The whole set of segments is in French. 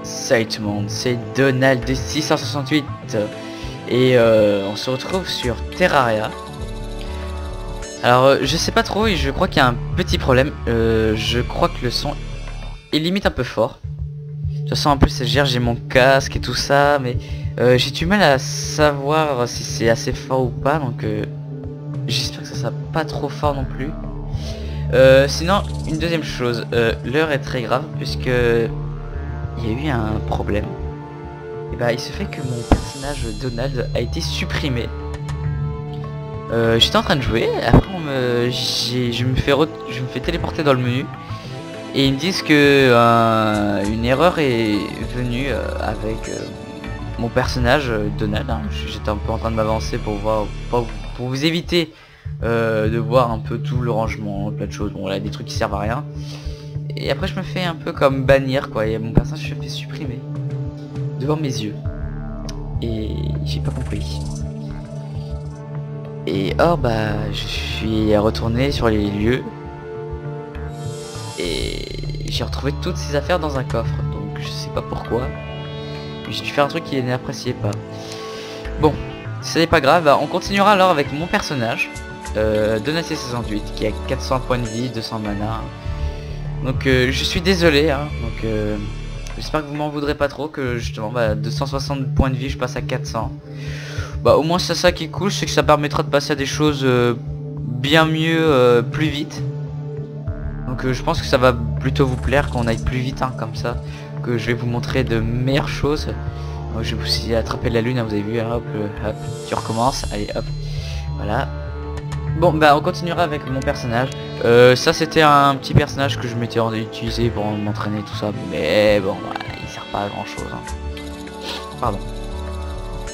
Salut tout le monde, c'est Donald de 668 et on se retrouve sur Terraria. Alors je sais pas trop et je crois qu'il y a un petit problème. Je crois que le son est limite un peu fort. De toute façon en plus j'ai mon casque et tout ça, mais j'ai du mal à savoir si c'est assez fort ou pas, donc j'espère que ça sera pas trop fort non plus. Sinon une deuxième chose, l'heure est très grave puisque il y a eu un problème. Et bah il se fait que mon personnage Donald a été supprimé. J'étais en train de jouer, après je me fais téléporter dans le menu et ils me disent que une erreur est venue avec mon personnage Donald. Hein. J'étais un peu en train de m'avancer pour voir, pour vous éviter de voir un peu tout le rangement, plein de choses. Bon là des trucs qui servent à rien. Et après je me fais un peu comme bannir quoi, et mon personnage se fait supprimer devant mes yeux. Et j'ai pas compris. Et or bah je suis retourné sur les lieux et j'ai retrouvé toutes ces affaires dans un coffre. Donc je sais pas pourquoi. J'ai dû faire un truc qui n'appréciait pas. Bon, ce n'est pas grave, on continuera alors avec mon personnage Donald C68 qui a 400 points de vie, 200 mana. Donc je suis désolé hein, donc j'espère que vous m'en voudrez pas trop que justement bah, 260 points de vie je passe à 400. Bah au moins c'est ça qui est cool, c'est que ça permettra de passer à des choses bien mieux plus vite. Donc je pense que ça va plutôt vous plaire qu'on aille plus vite hein, comme ça, que je vais vous montrer de meilleures choses. Donc, je vais aussi attraper la lune, hein, vous avez vu, hein, hop, hop, tu recommences, allez hop, voilà. Bon bah on continuera avec mon personnage. Ça c'était un petit personnage que je m'étais utilisé pour m'entraîner tout ça, mais bon voilà, il sert pas à grand chose hein. Pardon.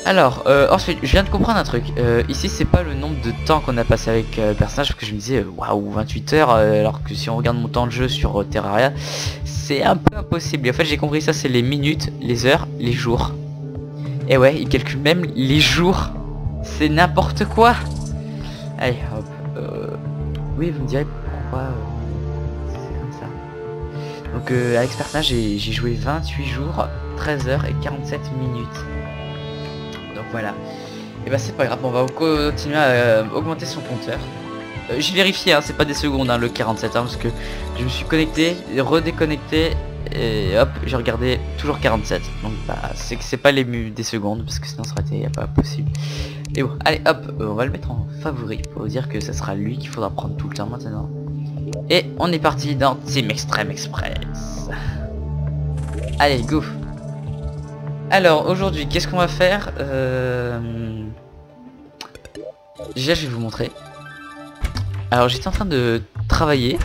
Alors ensuite je viens de comprendre un truc. Ici c'est pas le nombre de temps qu'on a passé avec le personnage, parce que je me disais waouh 28 heures alors que si on regarde mon temps de jeu sur Terraria c'est un peu impossible. Et en fait j'ai compris ça, c'est les minutes, les heures, les jours. Et ouais il calcule même les jours. C'est n'importe quoi. Allez hop, oui vous me direz pourquoi c'est comme ça. Donc avec ce personnage j'ai joué 28 jours, 13 heures et 47 minutes. Donc voilà. Et bah c'est pas grave, on va continuer à augmenter son compteur. J'ai vérifié hein, c'est pas des secondes hein, le 47 hein, parce que je me suis connecté, redéconnecté et hop j'ai regardé toujours 47. Donc bah c'est que c'est pas des secondes parce que sinon ça aurait été pas possible. Et bon, allez hop, on va le mettre en favori pour vous dire que ça sera lui qu'il faudra prendre tout le temps maintenant. Et on est parti dans Team Extreme Express. Allez go. Alors aujourd'hui qu'est-ce qu'on va faire déjà je vais vous montrer. Alors j'étais en train de travailler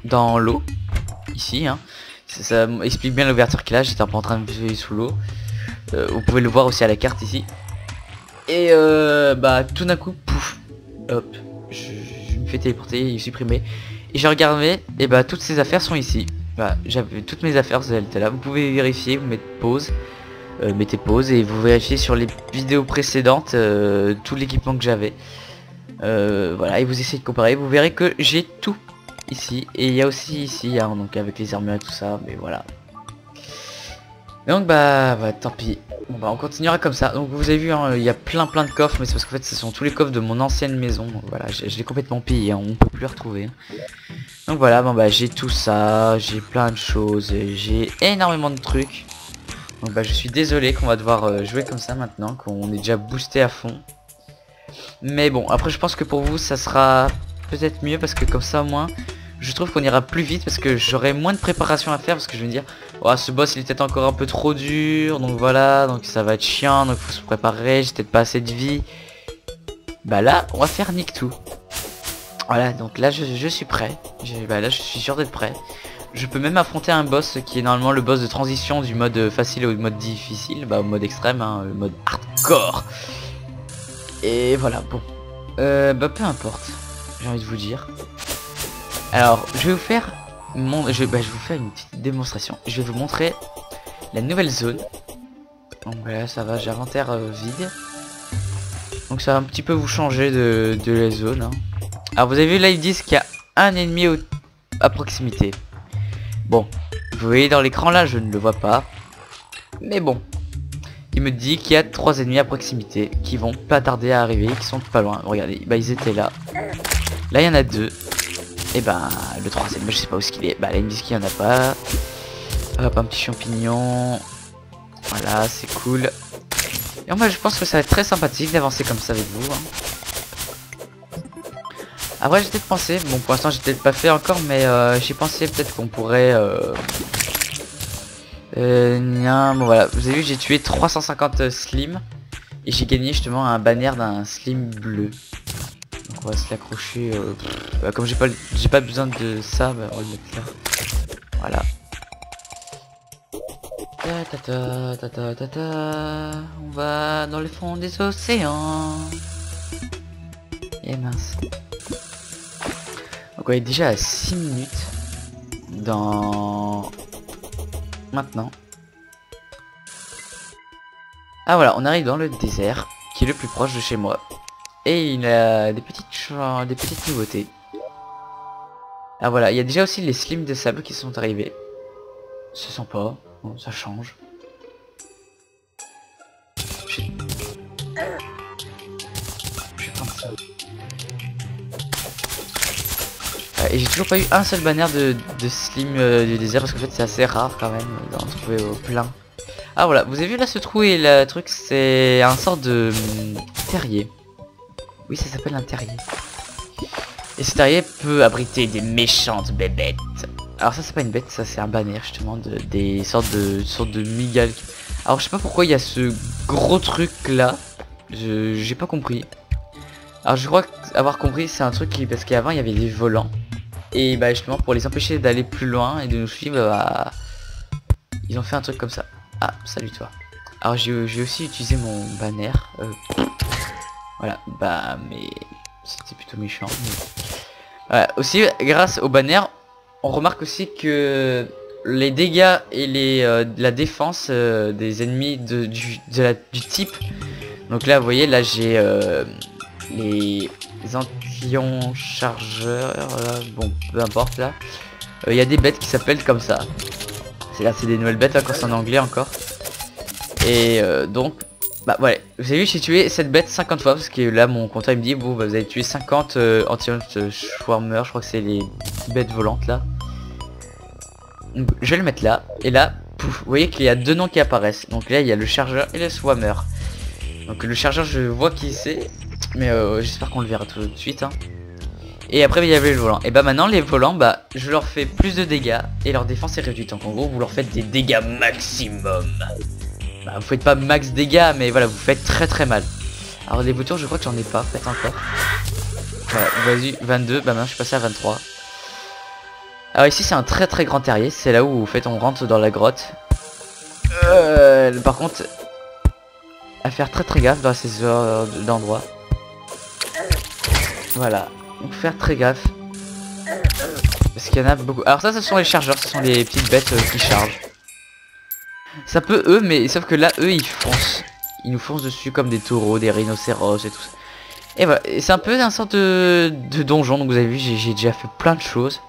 dans l'eau ici hein. Ça explique bien l'ouverture qu'il a, j'étais un peu en train de vivre sous l'eau. Vous pouvez le voir aussi à la carte ici. Et bah tout d'un coup pouf hop je me fais téléporter, il est supprimé. Et j'ai regardé et bah toutes ces affaires sont ici. Voilà, j'avais toutes mes affaires, elles étaient là. Vous pouvez vérifier, vous mettez pause. Mettez pause et vous vérifiez sur les vidéos précédentes tout l'équipement que j'avais. Voilà, et vous essayez de comparer, vous verrez que j'ai tout ici. Et il y a aussi ici hein, donc avec les armures et tout ça, mais voilà. Donc bah tant pis. Bon bah on continuera comme ça. Donc vous avez vu hein, il y a plein de coffres, mais c'est parce qu'en fait ce sont tous les coffres de mon ancienne maison. Donc voilà, je l'ai complètement pillé, hein, on peut plus les retrouver. Donc voilà, bon bah j'ai tout ça, j'ai plein de choses, j'ai énormément de trucs. Donc bah je suis désolé qu'on va devoir jouer comme ça maintenant, qu'on est déjà boosté à fond. Mais bon après je pense que pour vous ça sera peut-être mieux, parce que comme ça au moins je trouve qu'on ira plus vite, parce que j'aurai moins de préparation à faire, parce que je vais me dire oh, ce boss il est peut-être encore un peu trop dur, donc voilà, donc ça va être chiant, donc faut se préparer, j'ai peut-être pas assez de vie. Bah là on va faire nique tout. Voilà, donc là je suis prêt, bah là je suis sûr d'être prêt. Je peux même affronter un boss qui est normalement le boss de transition du mode facile au mode difficile, bah au mode extrême, hein, le mode hardcore. Et voilà, bon, bah peu importe, j'ai envie de vous dire. Alors je vais vous faire je vais vous faire une petite démonstration. Je vais vous montrer la nouvelle zone. Donc voilà, ça va, j'ai inventaire vide. Donc ça va un petit peu vous changer de la zone hein. Alors vous avez vu là ils disent qu'il y a un ennemi à proximité. Bon, vous voyez dans l'écran là, je ne le vois pas. Mais bon. Il me dit qu'il y a 3 ennemis à proximité qui vont pas tarder à arriver, qui sont pas loin. Regardez, bah ils étaient là. Là il y en a 2. Et bah le troisième, je sais pas où est-ce qu'il est. Bah là ils me disent qu'il y en a pas. Hop, un petit champignon. Voilà, c'est cool. Et moi je pense que ça va être très sympathique d'avancer comme ça avec vous. Après j'ai peut-être pensé, bon pour l'instant j'ai peut-être pas fait encore, mais j'ai pensé peut-être qu'on pourrait... bon, voilà, vous avez vu j'ai tué 350 slims. Et j'ai gagné justement un banner d'un slim bleu. Donc on va se l'accrocher. Comme j'ai pas besoin de ça, bah, on va le mettre là. Voilà. On va dans le fond des océans. Et mince. Donc on est déjà à 6 minutes. Dans... Maintenant. Ah voilà, on arrive dans le désert, qui est le plus proche de chez moi. Et il a des petites nouveautés. Ah voilà, il y a déjà aussi les slims de sable qui sont arrivés. C'est sympa, bon, ça change. Je pense ça. Et j'ai toujours pas eu un seul banner de slim du désert parce qu'en fait c'est assez rare quand même d'en trouver au plein. Ah voilà, vous avez vu là ce trou et le truc, c'est un sort de terrier. Oui, ça s'appelle un terrier. Et ce terrier peut abriter des méchantes bébêtes. Alors ça c'est pas une bête, ça c'est un banner justement des sortes de migales. Alors je sais pas pourquoi il y a ce gros truc là. J'ai pas compris. Alors je crois avoir compris, c'est un truc qui, parce qu'avant il y avait des volants. Et bah justement pour les empêcher d'aller plus loin et de nous suivre, bah, ils ont fait un truc comme ça. Ah, salut toi. Alors j'ai aussi utilisé mon banner. Voilà, bah mais c'était plutôt méchant. Mais... Voilà. Aussi grâce au banner, on remarque aussi que les dégâts et la défense des ennemis du type. Donc là vous voyez, là j'ai les antillions chargeurs, bon peu importe là. Il y a des bêtes qui s'appellent comme ça. C'est des nouvelles bêtes là quand c'est en anglais encore. Et donc bah ouais, vous avez vu j'ai tué cette bête 50 fois parce que là mon compteur il me dit bon bah, vous avez tué 50 anti-swarmers, je crois que c'est les bêtes volantes là. Donc, je vais le mettre là et là pouf, vous voyez qu'il y a 2 noms qui apparaissent. Donc là il y a le chargeur et le swarmer. Donc le chargeur je vois qui c'est, mais j'espère qu'on le verra tout de suite hein. Et après il y avait le volant. Et bah maintenant les volants, bah je leur fais plus de dégâts et leur défense est réduite. Donc en gros vous leur faites des dégâts maximum. Bah vous faites pas max dégâts mais voilà vous faites très mal. Alors les boutons je crois que j'en ai pas, peut-être encore. Voilà, vas-y 22, bah maintenant je suis passé à 23. Alors ici c'est un très grand terrier, c'est là où en fait on rentre dans la grotte. Par contre à faire très gaffe dans ces heures d'endroit. Voilà. Donc faire très gaffe. Parce qu'il y en a beaucoup. Alors ça ce sont les chargeurs, ce sont les petites bêtes qui chargent. Ça peut eux, mais sauf que là eux ils foncent. Ils nous foncent dessus comme des taureaux, des rhinocéros et tout ça. Et voilà, c'est un peu un sorte de donjon. Donc vous avez vu j'ai déjà fait plein de choses.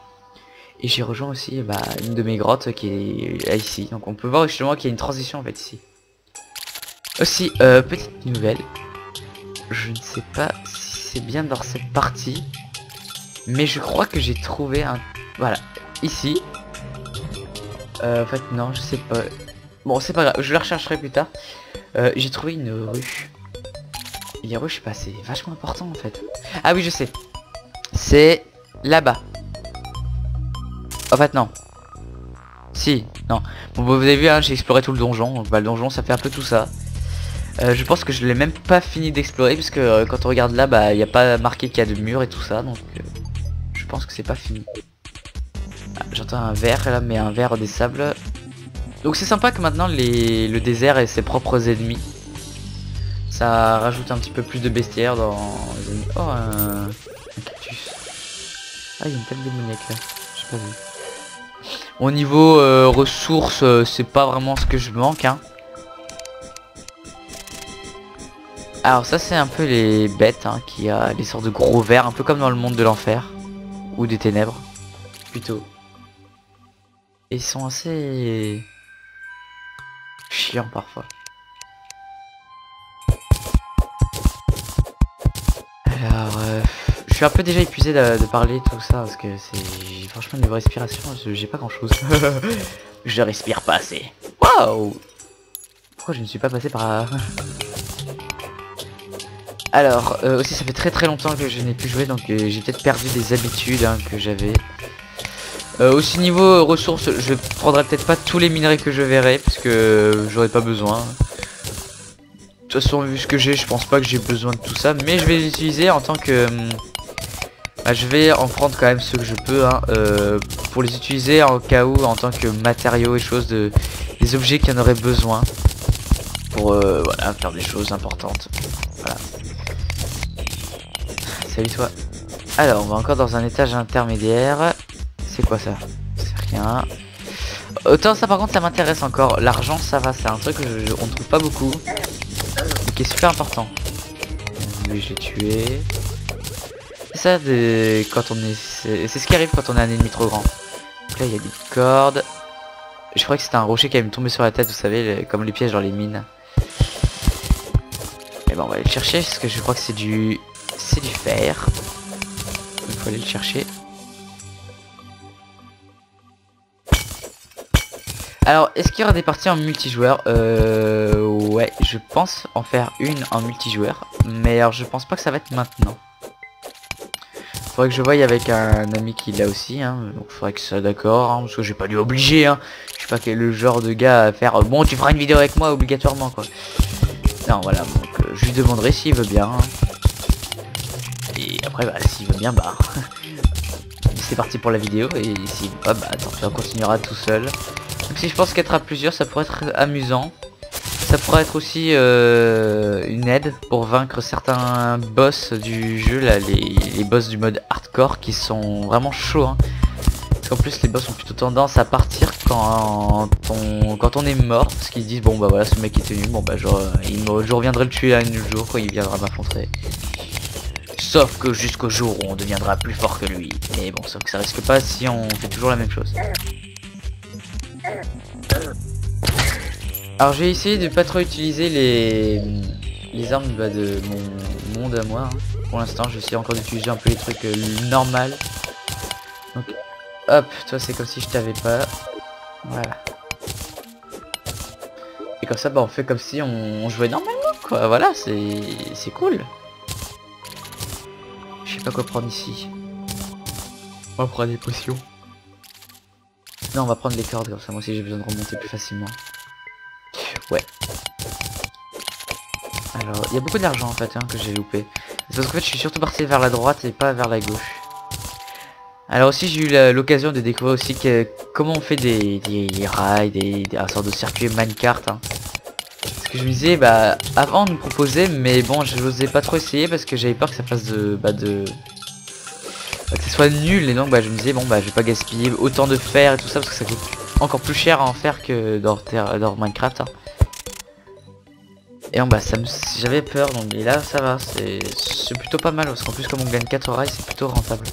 Et j'ai rejoint aussi bah, une de mes grottes qui est là, ici. Donc on peut voir justement qu'il y a une transition en fait ici. Aussi petite nouvelle. Je ne sais pas si c'est bien dans cette partie. Mais je crois que j'ai trouvé un... Voilà, ici. En fait, non, je sais pas. Bon, c'est pas grave, je la rechercherai plus tard. J'ai trouvé une rue. Et les rues, je sais pas, c'est vachement important en fait. Ah oui, je sais. C'est là-bas. En fait, non. Si, non. Bon, vous avez vu, hein, j'ai exploré tout le donjon. Donc, bah, le donjon, ça fait un peu tout ça. Je pense que je l'ai même pas fini d'explorer. Puisque quand on regarde là, bah, il n'y a pas marqué qu'il y a de murs et tout ça. Donc... je pense que c'est pas fini. Ah, j'entends un verre là, mais un verre des sables. Donc c'est sympa que maintenant le désert ait ses propres ennemis. Ça rajoute un petit peu plus de bestiaire dans les ennemis. Oh, un cactus. Ah, il y a une tête démoniaque là. J'ai pas vu. Au niveau ressources, c'est pas vraiment ce que je manque. Hein. Alors ça c'est un peu les bêtes hein, qui a les sortes de gros vers, un peu comme dans le monde de l'enfer. Ou des ténèbres plutôt. Et ils sont assez... chiant parfois. Alors, je suis un peu déjà épuisé de parler tout ça parce que c'est franchement niveau respiration, j'ai pas grand chose. Je respire pas assez. Waouh! Pourquoi je ne suis pas passé par... Alors, aussi ça fait très longtemps que je n'ai plus joué, donc j'ai peut-être perdu des habitudes hein, que j'avais. Aussi niveau ressources, je prendrai peut-être pas tous les minerais que je verrai, parce que j'aurais pas besoin. De toute façon, vu ce que j'ai, je pense pas que j'ai besoin de tout ça, mais je vais les utiliser en tant que... Bah, je vais en prendre quand même ceux que je peux, hein, pour les utiliser en cas où, en tant que matériaux et choses, des objets qui en auraient besoin. Pour, voilà, faire des choses importantes. Voilà. Salut toi. Alors, on va encore dans un étage intermédiaire. C'est quoi ça? C'est rien. Autant ça par contre ça m'intéresse encore. L'argent ça va, c'est un truc que on ne trouve pas beaucoup. Mais qui est super important. Lui je l'ai tué. C'est ça quand on est. C'est ce qui arrive quand on est un ennemi trop grand. Donc là il y a des cordes. Je crois que c'était un rocher qui allait me tomber sur la tête, vous savez, comme les pièges dans les mines. Et bon on va aller le chercher parce que je crois que c'est du. C'est du fer. Il faut aller le chercher. Alors, est-ce qu'il y aura des parties en multijoueur? Ouais, je pense en faire une en multijoueur. Mais alors, je pense pas que ça va être maintenant. Faudrait que je voie avec un ami qui l'a aussi, hein. Donc, faudrait que ça d'accord, hein, parce que j'ai pas lui obliger, hein. Je suis pas le genre de gars à faire bon, tu feras une vidéo avec moi obligatoirement, quoi. Non, voilà, donc je lui demanderai s'il veut bien. Et après, bah, s'il veut bien, bah. C'est parti pour la vidéo. Et s'il veut pas, bah, tant pis, on continuera tout seul. Donc si je pense qu'être à plusieurs ça pourrait être amusant. Ça pourrait être aussi une aide pour vaincre certains boss du jeu là, les boss du mode hardcore qui sont vraiment chauds hein. Parce qu'en plus les boss ont plutôt tendance à partir quand on est mort. Parce qu'ils disent bon bah voilà ce mec est nul, bon bah je reviendrai le tuer un jour quand il viendra m'affronter. Sauf que jusqu'au jour où on deviendra plus fort que lui. Et bon sauf que ça risque pas si on fait toujours la même chose. Alors j'ai essayé de pas trop utiliser les armes bah, de mon monde à moi. Hein. Pour l'instant j'essaie encore d'utiliser un peu les trucs normal. Donc hop, toi c'est comme si je t'avais pas. Voilà. Et comme ça bah on fait comme si on jouait normalement quoi. Voilà, c'est cool. Je sais pas quoi prendre ici. On va prendre des potions. Non on va prendre les cordes comme ça moi aussi j'ai besoin de remonter plus facilement. Ouais. Alors il y a beaucoup d'argent en fait hein, que j'ai loupé. C'est parce qu'en fait je suis surtout parti vers la droite et pas vers la gauche. Alors aussi j'ai eu l'occasion de découvrir aussi comment on fait des rails, un sorte de circuit minecart hein. Parce que je me disais bah avant on nous proposait mais bon je n'osais pas trop essayer parce que j'avais peur que ça fasse que ce soit nul et donc bah je me disais bon bah je vais pas gaspiller autant de fer et tout ça parce que ça coûte encore plus cher à en faire que dans Minecraft hein. Et donc bah j'avais peur donc mais là ça va c'est plutôt pas mal parce qu'en plus comme on gagne 4 rails c'est plutôt rentable.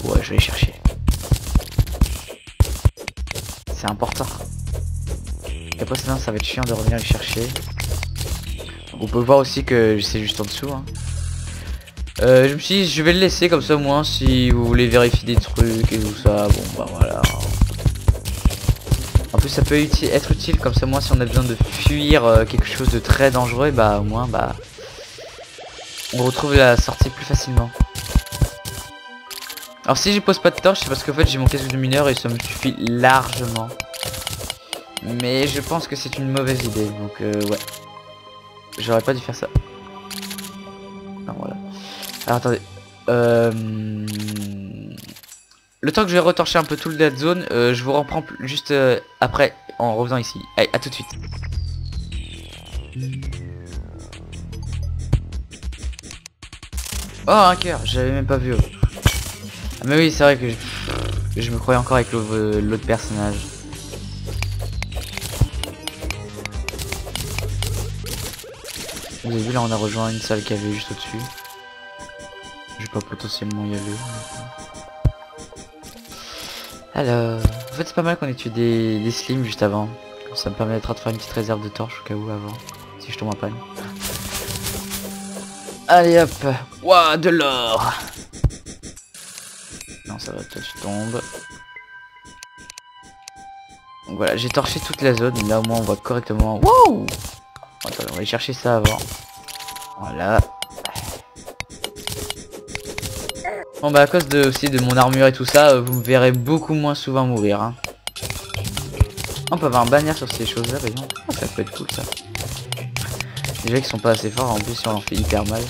Ouais je vais les chercher. C'est important. Et après sinon ça va être chiant de revenir les chercher. On peut voir aussi que c'est juste en dessous hein. Je me suis dit je vais le laisser comme ça au moins si vous voulez vérifier des trucs et tout ça, bon bah voilà. En plus ça peut être utile comme ça moi si on a besoin de fuir quelque chose de très dangereux bah au moins bah on retrouve la sortie plus facilement. Alors si j'y pose pas de torche c'est parce qu'en fait j'ai mon casque de mineur et ça me suffit largement. Mais je pense que c'est une mauvaise idée donc ouais. J'aurais pas dû faire ça. Non voilà. Alors attendez. Le temps que je vais retorcher un peu tout le dead zone, je vous reprends juste après en revenant ici. Allez, à tout de suite. Oh un cœur, j'avais même pas vu. Ah, mais oui c'est vrai que je me croyais encore avec l'autre personnage. Vous avez vu là on a rejoint une salle qui avait juste au-dessus. Je vais pas potentiellement y aller. Alors, en fait c'est pas mal qu'on ait tué des slims juste avant. Ça me permettra de faire une petite réserve de torches au cas où avant. Si je tombe en panne. Allez hop. Ouah, de l'or. Non ça va, toi tu tombes. Donc voilà, j'ai torché toute la zone. Là au moins on voit correctement. Wow. Attends, on va aller chercher ça avant. Voilà. Bon bah à cause aussi de mon armure et tout ça, vous me verrez beaucoup moins souvent mourir. Hein. On peut avoir un bannière sur ces choses là, par exemple. Oh, ça peut être cool ça. Déjà qu'ils sont pas assez forts, en plus si on leur fait hyper mal.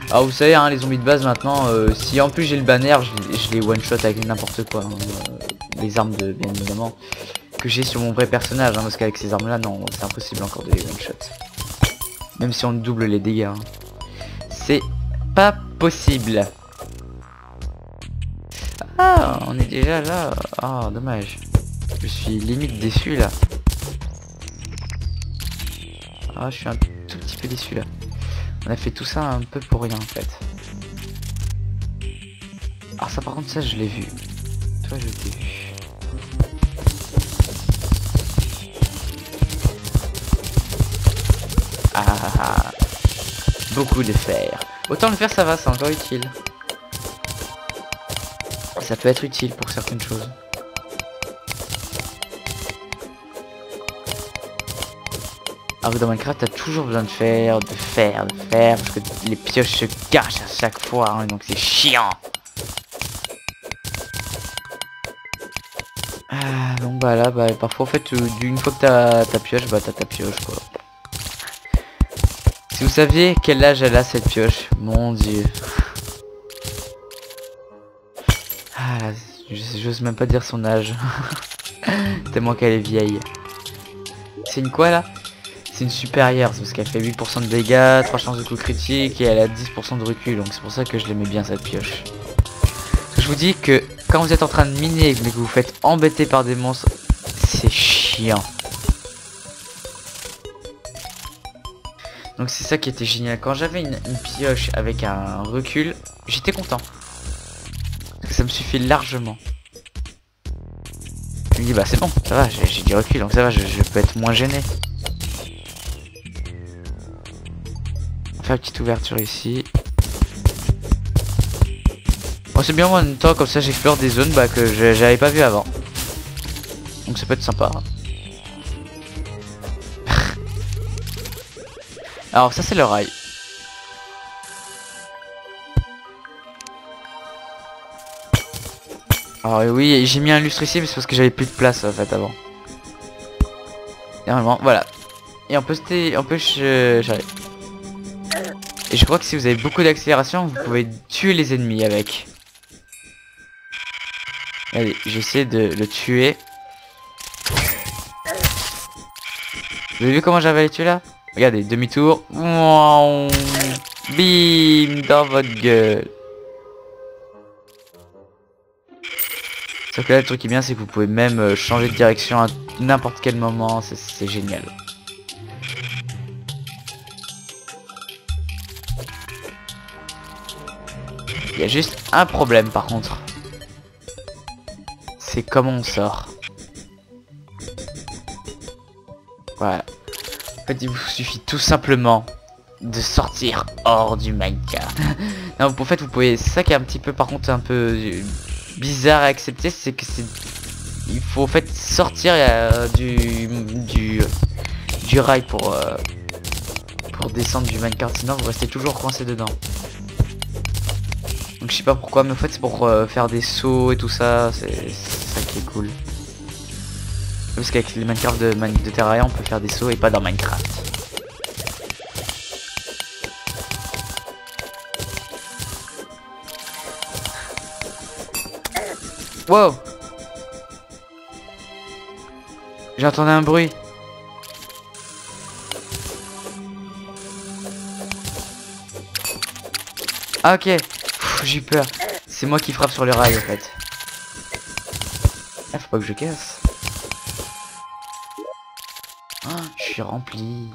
Alors vous savez hein, les zombies de base maintenant, si en plus j'ai le bannière, je les one shot avec n'importe quoi. Hein. Les armes de bien évidemment que j'ai sur mon vrai personnage, hein, parce qu'avec ces armes là non, c'est impossible encore de les one shot. Même si on double les dégâts. Hein. C'est pas possible. Ah, on est déjà là. Ah, dommage. Je suis limite déçu là. Ah, je suis un tout petit peu déçu là. On a fait tout ça un peu pour rien en fait. Alors ça par contre ça je l'ai vu. Toi je t'ai vu. Ah, beaucoup de fer. Autant le fer ça va, c'est encore utile. Ça peut être utile pour certaines choses. Alors que dans Minecraft t'as toujours besoin de fer, parce que les pioches se cachent à chaque fois, hein, donc c'est chiant. Ah, donc bah là, bah parfois en fait, une fois que t'as ta pioche, bah t'as ta pioche quoi. Si vous saviez quel âge elle a cette pioche, mon dieu. Ah, j'ose même pas dire son âge. Tellement qu'elle est vieille. C'est une quoi là? C'est une supérieure, parce qu'elle fait 8% de dégâts, 3 chances de coup critique et elle a 10% de recul, donc c'est pour ça que je l'aimais bien cette pioche. Je vous dis que quand vous êtes en train de miner mais que vous vous faites embêter par des monstres, c'est chiant. Donc c'est ça qui était génial, quand j'avais une pioche avec un recul, j'étais content. Parce que ça me suffit largement. Je me dis bah c'est bon, ça va, j'ai du recul, donc ça va, je peux être moins gêné. Faire une petite ouverture ici. Oh, c'est bien en même temps, comme ça j'explore des zones bah, que j'avais pas vu avant. Donc ça peut être sympa. Alors ça c'est le rail. Alors oui, j'ai mis un lustre ici mais c'est parce que j'avais plus de place en fait avant. Et vraiment, voilà. Et on peut j'arrive. Et je crois que si vous avez beaucoup d'accélération, vous pouvez tuer les ennemis avec. Allez, j'essaie de le tuer. Vous avez vu comment j'avais les tuer là? Regardez, demi-tour. Bim, dans votre gueule. Sauf que là, le truc qui est bien, c'est que vous pouvez même changer de direction à n'importe quel moment. C'est génial. Il y a juste un problème par contre. C'est comment on sort. Voilà. En fait il vous suffit tout simplement de sortir hors du Minecraft. Non, en fait vous pouvez... C'est ça qui est un petit peu par contre un peu bizarre à accepter, c'est que c'est... Il faut en fait sortir du rail pour descendre du Minecraft, sinon vous restez toujours coincé dedans. Donc je sais pas pourquoi, mais en fait c'est pour faire des sauts et tout ça, c'est ça qui est cool. Parce qu'avec les Minecraft de Terraria on peut faire des sauts et pas dans Minecraft. Wow! J'entendais un bruit. Ah ok. J'ai peur. C'est moi qui frappe sur le rail en fait. Ah, faut pas que je casse. Ah, je suis rempli.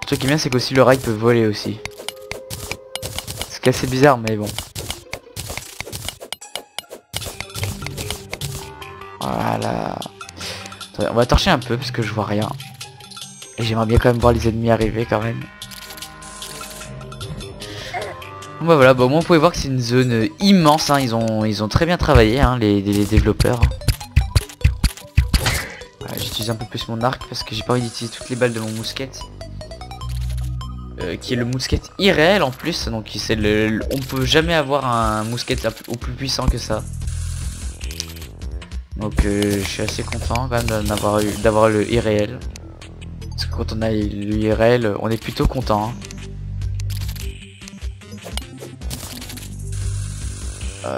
Le truc qui est bien c'est qu'aussi le rail peut voler aussi. C'est assez bizarre mais bon. Voilà. Attendez, on va torcher un peu parce que je vois rien. Et j'aimerais bien quand même voir les ennemis arriver quand même. Bon, bah voilà, bon, au moins vous pouvez voir que c'est une zone immense, hein. Ils ont très bien travaillé, hein, les développeurs. Voilà, j'utilise un peu plus mon arc parce que j'ai pas envie d'utiliser toutes les balles de mon mousquet. Qui est le mousquet irréel en plus, donc c'est on peut jamais avoir un mousquet au plus puissant que ça. Donc je suis assez content quand même d'avoir le irréel. Parce que quand on a l'IRL, on est plutôt content. Je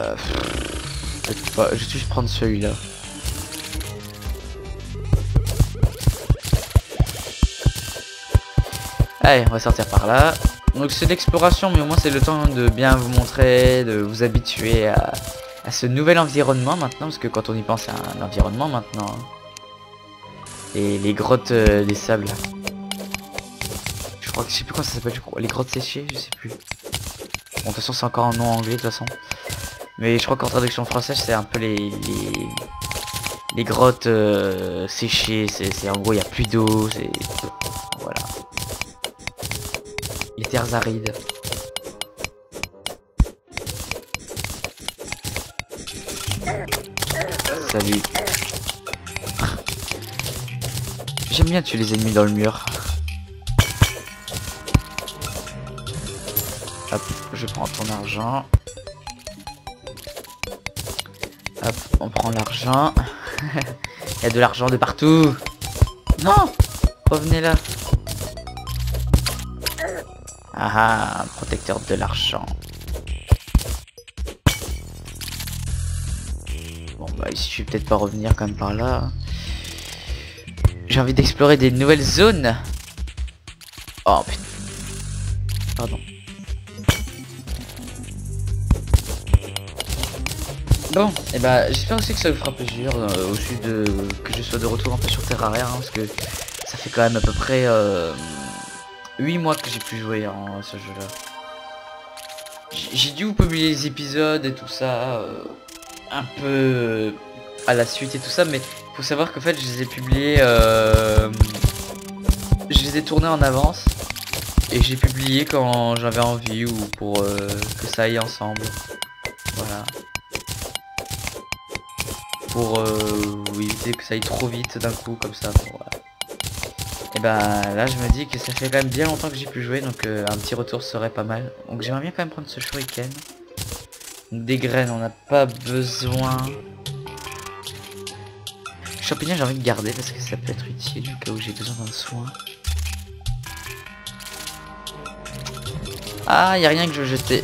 vais juste prendre celui-là. Allez, on va sortir par là. Donc c'est l'exploration, mais au moins c'est le temps de bien vous montrer, de vous habituer à ce nouvel environnement maintenant, parce que quand on y pense à un environnement maintenant. Et les grottes des sables. Je crois que je sais plus comment ça s'appelle, les grottes séchées, je sais plus. Bon, de toute façon c'est encore un nom anglais de toute façon. Mais je crois qu'en traduction française c'est un peu les grottes séchées, c'est en gros il n'y a plus d'eau, c'est voilà. Les terres arides. Salut. J'aime bien tuer les ennemis dans le mur. Hop, je prends ton argent. Hop, on prend l'argent. Il y a de l'argent de partout. Non, revenez là. Ah ah, protecteur de l'argent. Bon bah ici je vais peut-être pas revenir quand même par là. J'ai envie d'explorer des nouvelles zones. Oh putain. Pardon. Bon, et bah j'espère aussi que ça vous fera plaisir aussi que je sois de retour un peu sur Terraria, hein, parce que ça fait quand même à peu près 8 mois que j'ai pu jouer à ce jeu là. J'ai dû vous publier les épisodes et tout ça un peu à la suite et tout ça, mais faut savoir qu'en fait je les ai publiés, je les ai tournés en avance et j'ai publié quand j'avais envie ou pour que ça aille ensemble. Voilà. Pour éviter que ça aille trop vite d'un coup comme ça. Bon, voilà. Et bah là je me dis que ça fait quand même bien longtemps que j'ai pu jouer, donc un petit retour serait pas mal. Donc j'aimerais bien quand même prendre ce shuriken. Des graines on n'a pas besoin. Champignon j'ai envie de garder parce que ça peut être utile au cas où j'ai besoin d'un soin. Ah, y a rien que je veux jeter.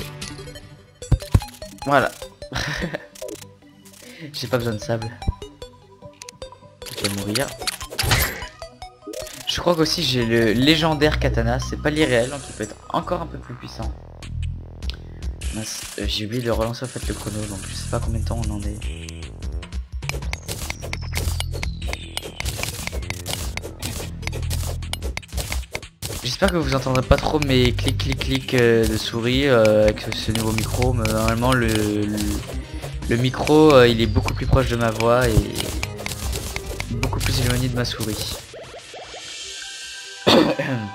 Voilà. J'ai pas besoin de sable. Je vais mourir. Je crois qu'aussi j'ai le légendaire katana, c'est pas l'irréel, donc il peut être encore un peu plus puissant. J'ai oublié de relancer en fait le chrono, donc je sais pas combien de temps on en est. J'espère que vous entendrez pas trop mes clics de souris avec ce nouveau micro, mais normalement le micro il est beaucoup plus proche de ma voix et beaucoup plus éloigné de ma souris.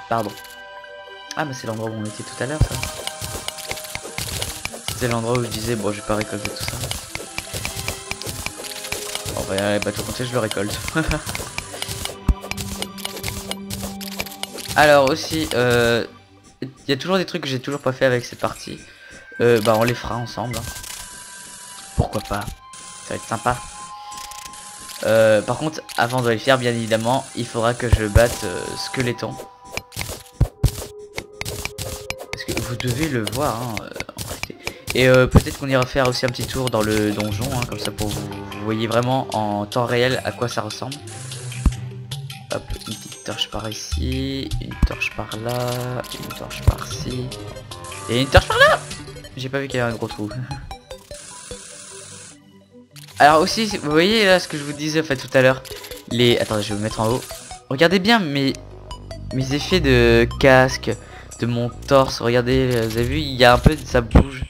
Pardon. Ah mais c'est l'endroit où on était tout à l'heure ça. C'était l'endroit où je disais bon je vais pas récolter tout ça. Bon bah tout compter je le récolte. Alors aussi il y a toujours des trucs que j'ai toujours pas fait avec cette partie. Bah on les fera ensemble. Hein. Pourquoi pas. Ça va être sympa. Par contre avant de les faire bien évidemment il faudra que je batte Skeleton. Parce que vous devez le voir hein, en réalité. Et peut-être qu'on ira faire aussi un petit tour dans le donjon hein, comme ça pour vous voyez vraiment en temps réel à quoi ça ressemble. Hop, une petite torche par ici, une torche par là, une torche par-ci et une torche par là. J'ai pas vu qu'il y avait un gros trou. Alors aussi, vous voyez là ce que je vous disais en fait tout à l'heure. Attendez, je vais vous mettre en haut. Regardez bien mes effets de casque, de mon torse. Regardez, vous avez vu, il y a un peu, ça bouge.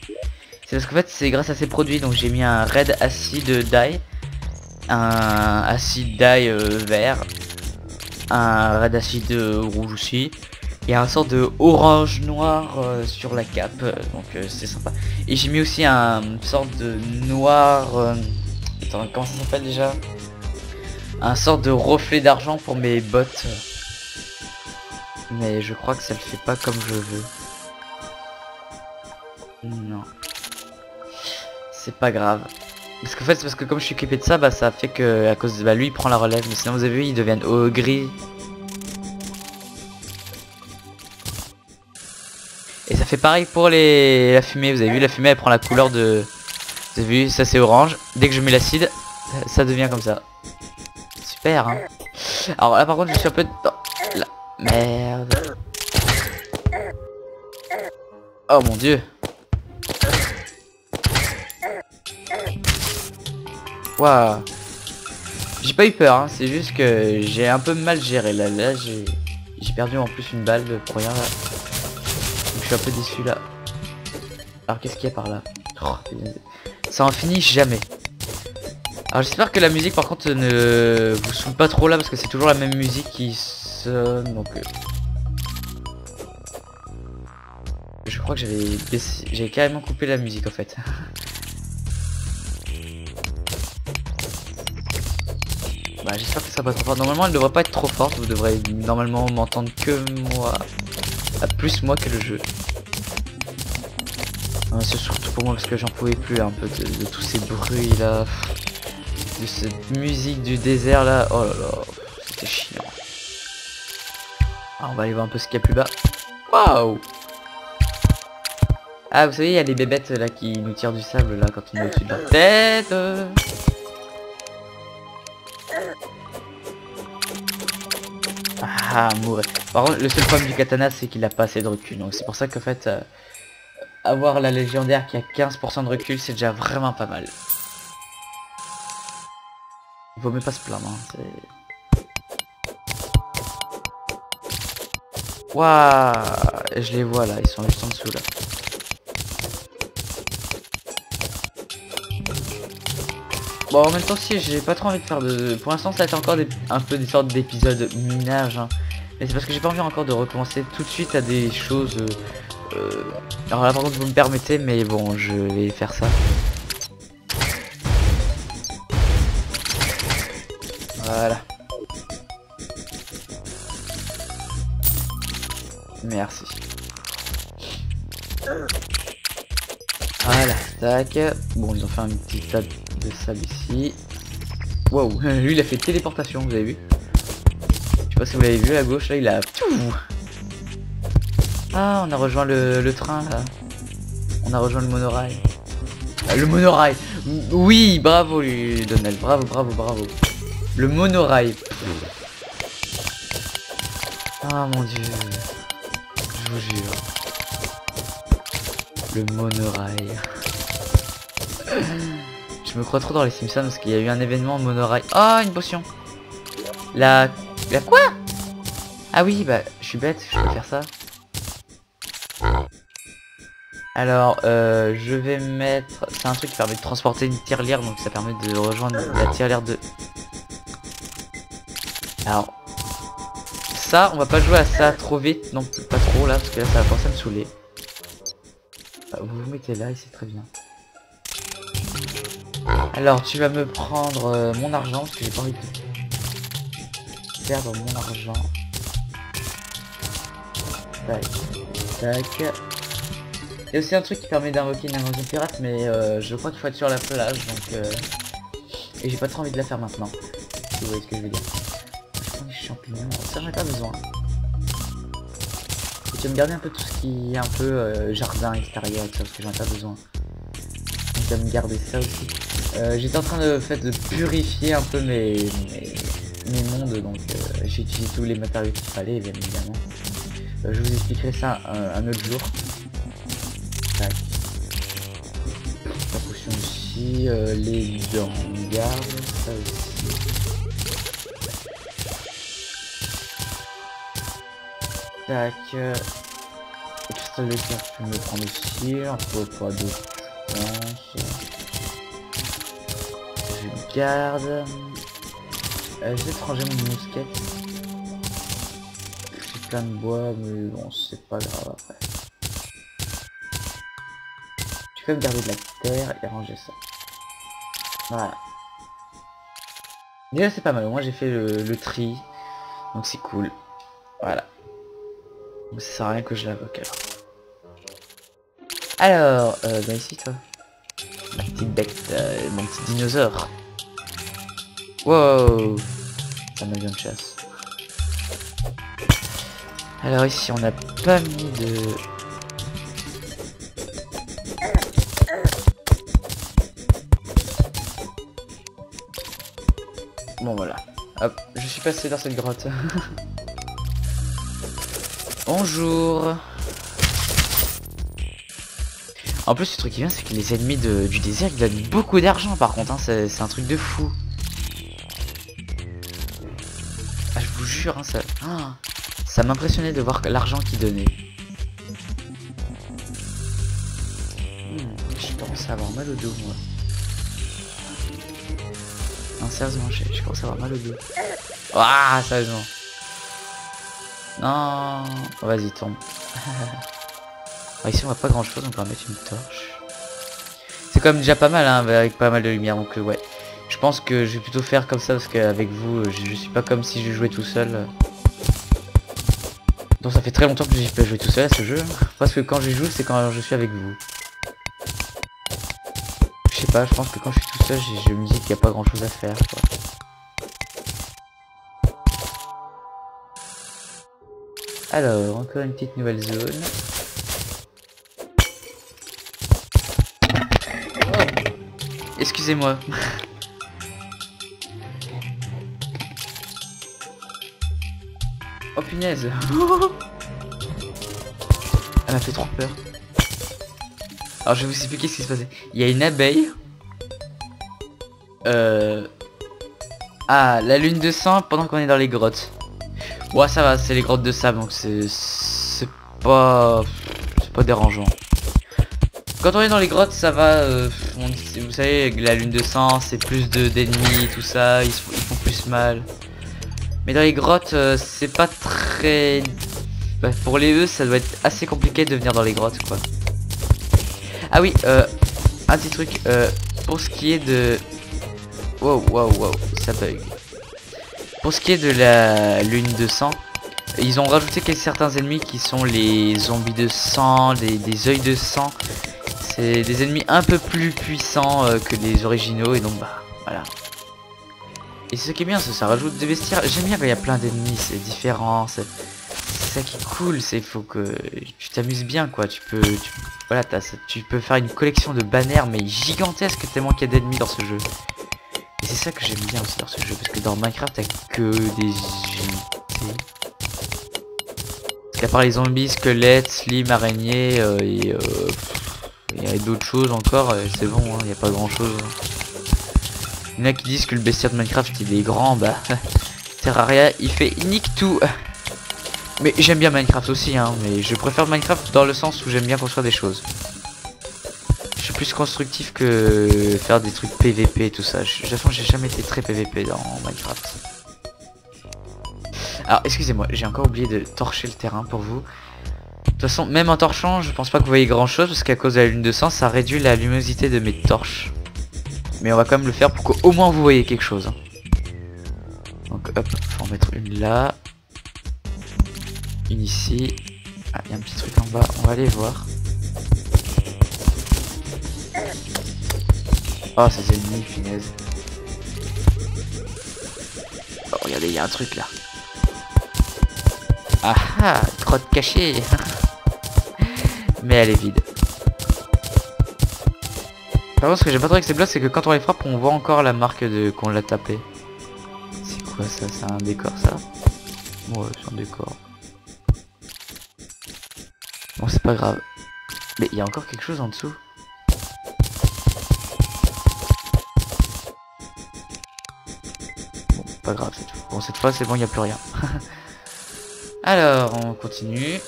C'est parce qu'en fait c'est grâce à ces produits. Donc j'ai mis un Red Acid Dye. un acide dye vert, un red acide rouge aussi, et un sort de orange noir sur la cape, donc c'est sympa. Et j'ai mis aussi un sorte de noir, attends, comment ça s'appelle déjà, un sort de reflet d'argent pour mes bottes, mais je crois que ça le fait pas comme je veux. Non, c'est pas grave. Parce qu'en fait c'est parce que comme je suis équipé de ça, bah ça fait que à cause de lui il prend la relève, mais sinon vous avez vu ils deviennent gris. Et ça fait pareil pour la fumée, vous avez vu la fumée elle prend la couleur de... Vous avez vu ça c'est orange, dès que je mets l'acide ça devient comme ça. Super hein. Alors là par contre je suis un peu... La merde. Oh mon dieu. Waouh. J'ai pas eu peur hein, c'est juste que j'ai un peu mal géré là j'ai perdu en plus une balle pour rien là. Donc je suis un peu déçu là. Alors qu'est-ce qu'il y a par là? Oh, ça en finit jamais. Alors j'espère que la musique par contre ne vous saoule pas trop là parce que c'est toujours la même musique qui sonne donc je crois que j'avais carrément coupé la musique en fait. Bah j'espère que ça va pas trop fort. Normalement elle devrait pas être trop forte, vous devrez normalement m'entendre que moi. Plus moi que le jeu. C'est surtout pour moi parce que j'en pouvais plus un peu de tous ces bruits là. De cette musique du désert là. Oh là là, c'était chiant. Alors, on va aller voir un peu ce qu'il y a plus bas. Waouh. Ah vous savez il y a les bébêtes là qui nous tirent du sable là quand on est au-dessus de leur tête. Ah mourir. Par contre le seul problème du katana c'est qu'il a pas assez de recul. Donc c'est pour ça qu'en fait avoir la légendaire qui a 15% de recul c'est déjà vraiment pas mal. Il vaut mieux pas se plaindre hein, waouh. Je les vois là, ils sont juste en dessous là. Bon en même temps si j'ai pas trop envie de faire de... Pour l'instant ça va être encore un peu des sortes d'épisodes minages hein. Mais c'est parce que j'ai pas envie encore de recommencer tout de suite à des choses Alors là par contre vous me permettez mais bon je vais faire ça. Voilà. Merci. Voilà, tac. Bon ils ont fait un petit tas de sable ici. Wow, lui il a fait téléportation, vous avez vu? Je sais pas si vous l'avez vu à gauche là, il a... Ah on a rejoint le train là. On a rejoint le monorail. Le monorail. Oui, bravo lui Donald, bravo, bravo, bravo. Le monorail. Ah mon dieu. Je vous jure. Le monorail. Je me crois trop dans les Simpsons parce qu'il y a eu un événement monorail. Oh une potion. La quoi? Ah oui bah je suis bête, je peux faire ça. Alors je vais mettre... C'est un truc qui permet de transporter une tirelire, donc ça permet de rejoindre la tirelire de... Alors ça on va pas jouer à ça trop vite, non pas trop là parce que là ça va commencer à me saouler. Vous vous mettez là et c'est très bien. Alors tu vas me prendre mon argent parce que j'ai pas envie de perdre mon argent. Tac, tac. Il y a aussi un truc qui permet d'invoquer une invasion pirate mais je crois qu'il faut être sur la plage donc et j'ai pas trop envie de la faire maintenant. Si vous voyez ce que je veux dire. Je prends des champignons, ça j'en ai pas besoin. Et tu vas me garder un peu tout ce qui est un peu jardin extérieur et tout ça parce que j'en ai pas besoin. Donc tu vas me garder ça aussi. J'étais en train de purifier un peu mes mondes donc j'ai utilisé tous les matériaux qu'il fallait bien évidemment. Je vous expliquerai ça un autre jour. Tac. La potion aussi, les dents, garde, ça aussi. Tac. Le cristal de cœur, je peux me prendre aussi, un peu quoi d'autre, je pense. J'ai garde. J'essaie de ranger mon mousquet. J'ai plein de bois, mais bon, c'est pas grave après. Je vais garder de la terre et ranger ça. Voilà. Déjà c'est pas mal, moi j'ai fait le tri. Donc c'est cool. Voilà. Donc ça sert à rien que je l'invoque alors. Alors, bah ici toi. Ma petite bête, mon petit dinosaure. Wow. Un avion de chasse. Alors ici on n'a pas mis de... Bon voilà. Hop, je suis passé dans cette grotte. Bonjour. En plus, le truc qui vient, c'est que les ennemis du désert, ils donnent beaucoup d'argent par contre, hein, c'est un truc de fou. Ah, je vous jure, hein, ça m'impressionnait de voir l'argent qu'ils donnaient. Je commence à avoir mal au dos, moi. Non, sérieusement, je commence à avoir mal au dos. Ah, sérieusement. Non. Oh, vas-y, tombe. Ici on voit pas grand chose, on va mettre une torche. C'est quand même déjà pas mal hein, avec pas mal de lumière, donc ouais. Je pense que je vais plutôt faire comme ça parce qu'avec vous, je suis pas comme si je jouais tout seul. Donc ça fait très longtemps que j'ai pas joué tout seul à ce jeu. Parce que quand je joue, c'est quand je suis avec vous. Je sais pas, je pense que quand je suis tout seul, je me dis qu'il n'y a pas grand chose à faire, quoi. Alors, encore une petite nouvelle zone. Excusez-moi. Oh punaise. Elle m'a fait trop peur. Alors je vais vous expliquer ce qui se passait. Il y a une abeille. Ah, la lune de sang pendant qu'on est dans les grottes. Ouais, ça va, c'est les grottes de sable, donc c'est pas dérangeant. Quand on est dans les grottes, ça va. Vous savez, la lune de sang, c'est plus d'ennemis, tout ça, ils font plus mal. Mais dans les grottes, c'est pas très... Bah, pour les E, ça doit être assez compliqué de venir dans les grottes, quoi. Ah oui, un petit truc, pour ce qui est de... Wow, ça bug. Pour ce qui est de la lune de sang, ils ont rajouté certains ennemis qui sont les zombies de sang, des œils de sang. C'est des ennemis un peu plus puissants que les originaux et donc bah voilà. Et ce qui est bien, ça rajoute des bestiaires. J'aime bien quand il y a plein d'ennemis, c'est différent, c'est ça qui est cool, c'est faut que tu t'amuses bien quoi. Voilà, tu peux faire une collection de banners mais gigantesque tellement qu'il y a d'ennemis dans ce jeu. Et c'est ça que j'aime bien aussi dans ce jeu, parce que dans Minecraft t'as que des unités. Parce qu'à part les zombies, squelettes, slim, araignées et il y a d'autres choses encore, c'est bon, il n'y a pas grand chose. Il y en a qui disent que le bestiaire de Minecraft il est grand, bah Terraria il fait nique tout. Mais j'aime bien Minecraft aussi, hein, mais je préfère Minecraft dans le sens où j'aime bien construire des choses. Je suis plus constructif que faire des trucs PVP et tout ça. De toute façon j'ai jamais été très PVP dans Minecraft. Alors excusez-moi, j'ai encore oublié de torcher le terrain pour vous. De toute façon, même en torchant, je pense pas que vous voyez grand chose parce qu'à cause de la lune de sang, ça réduit la luminosité de mes torches. Mais on va quand même le faire pour qu'au moins vous voyez quelque chose. Donc hop, faut en mettre une là. Une ici. Ah, il y a un petit truc en bas, on va aller voir. Oh, ces ennemis, punaise. Oh, regardez, il y a un truc là. Ah ah, grotte cachée. Mais elle est vide. Par contre, ce que j'ai pas trouvé avec ces blocs, c'est que quand on les frappe, on voit encore la marque de qu'on l'a tapé. C'est quoi ça? C'est un décor ça? Ouais, c'est un décor. Bon, c'est pas grave. Mais il y a encore quelque chose en dessous. Bon, pas grave, c'est tout. Bon, cette fois, c'est bon, il n'y a plus rien. Alors, on continue.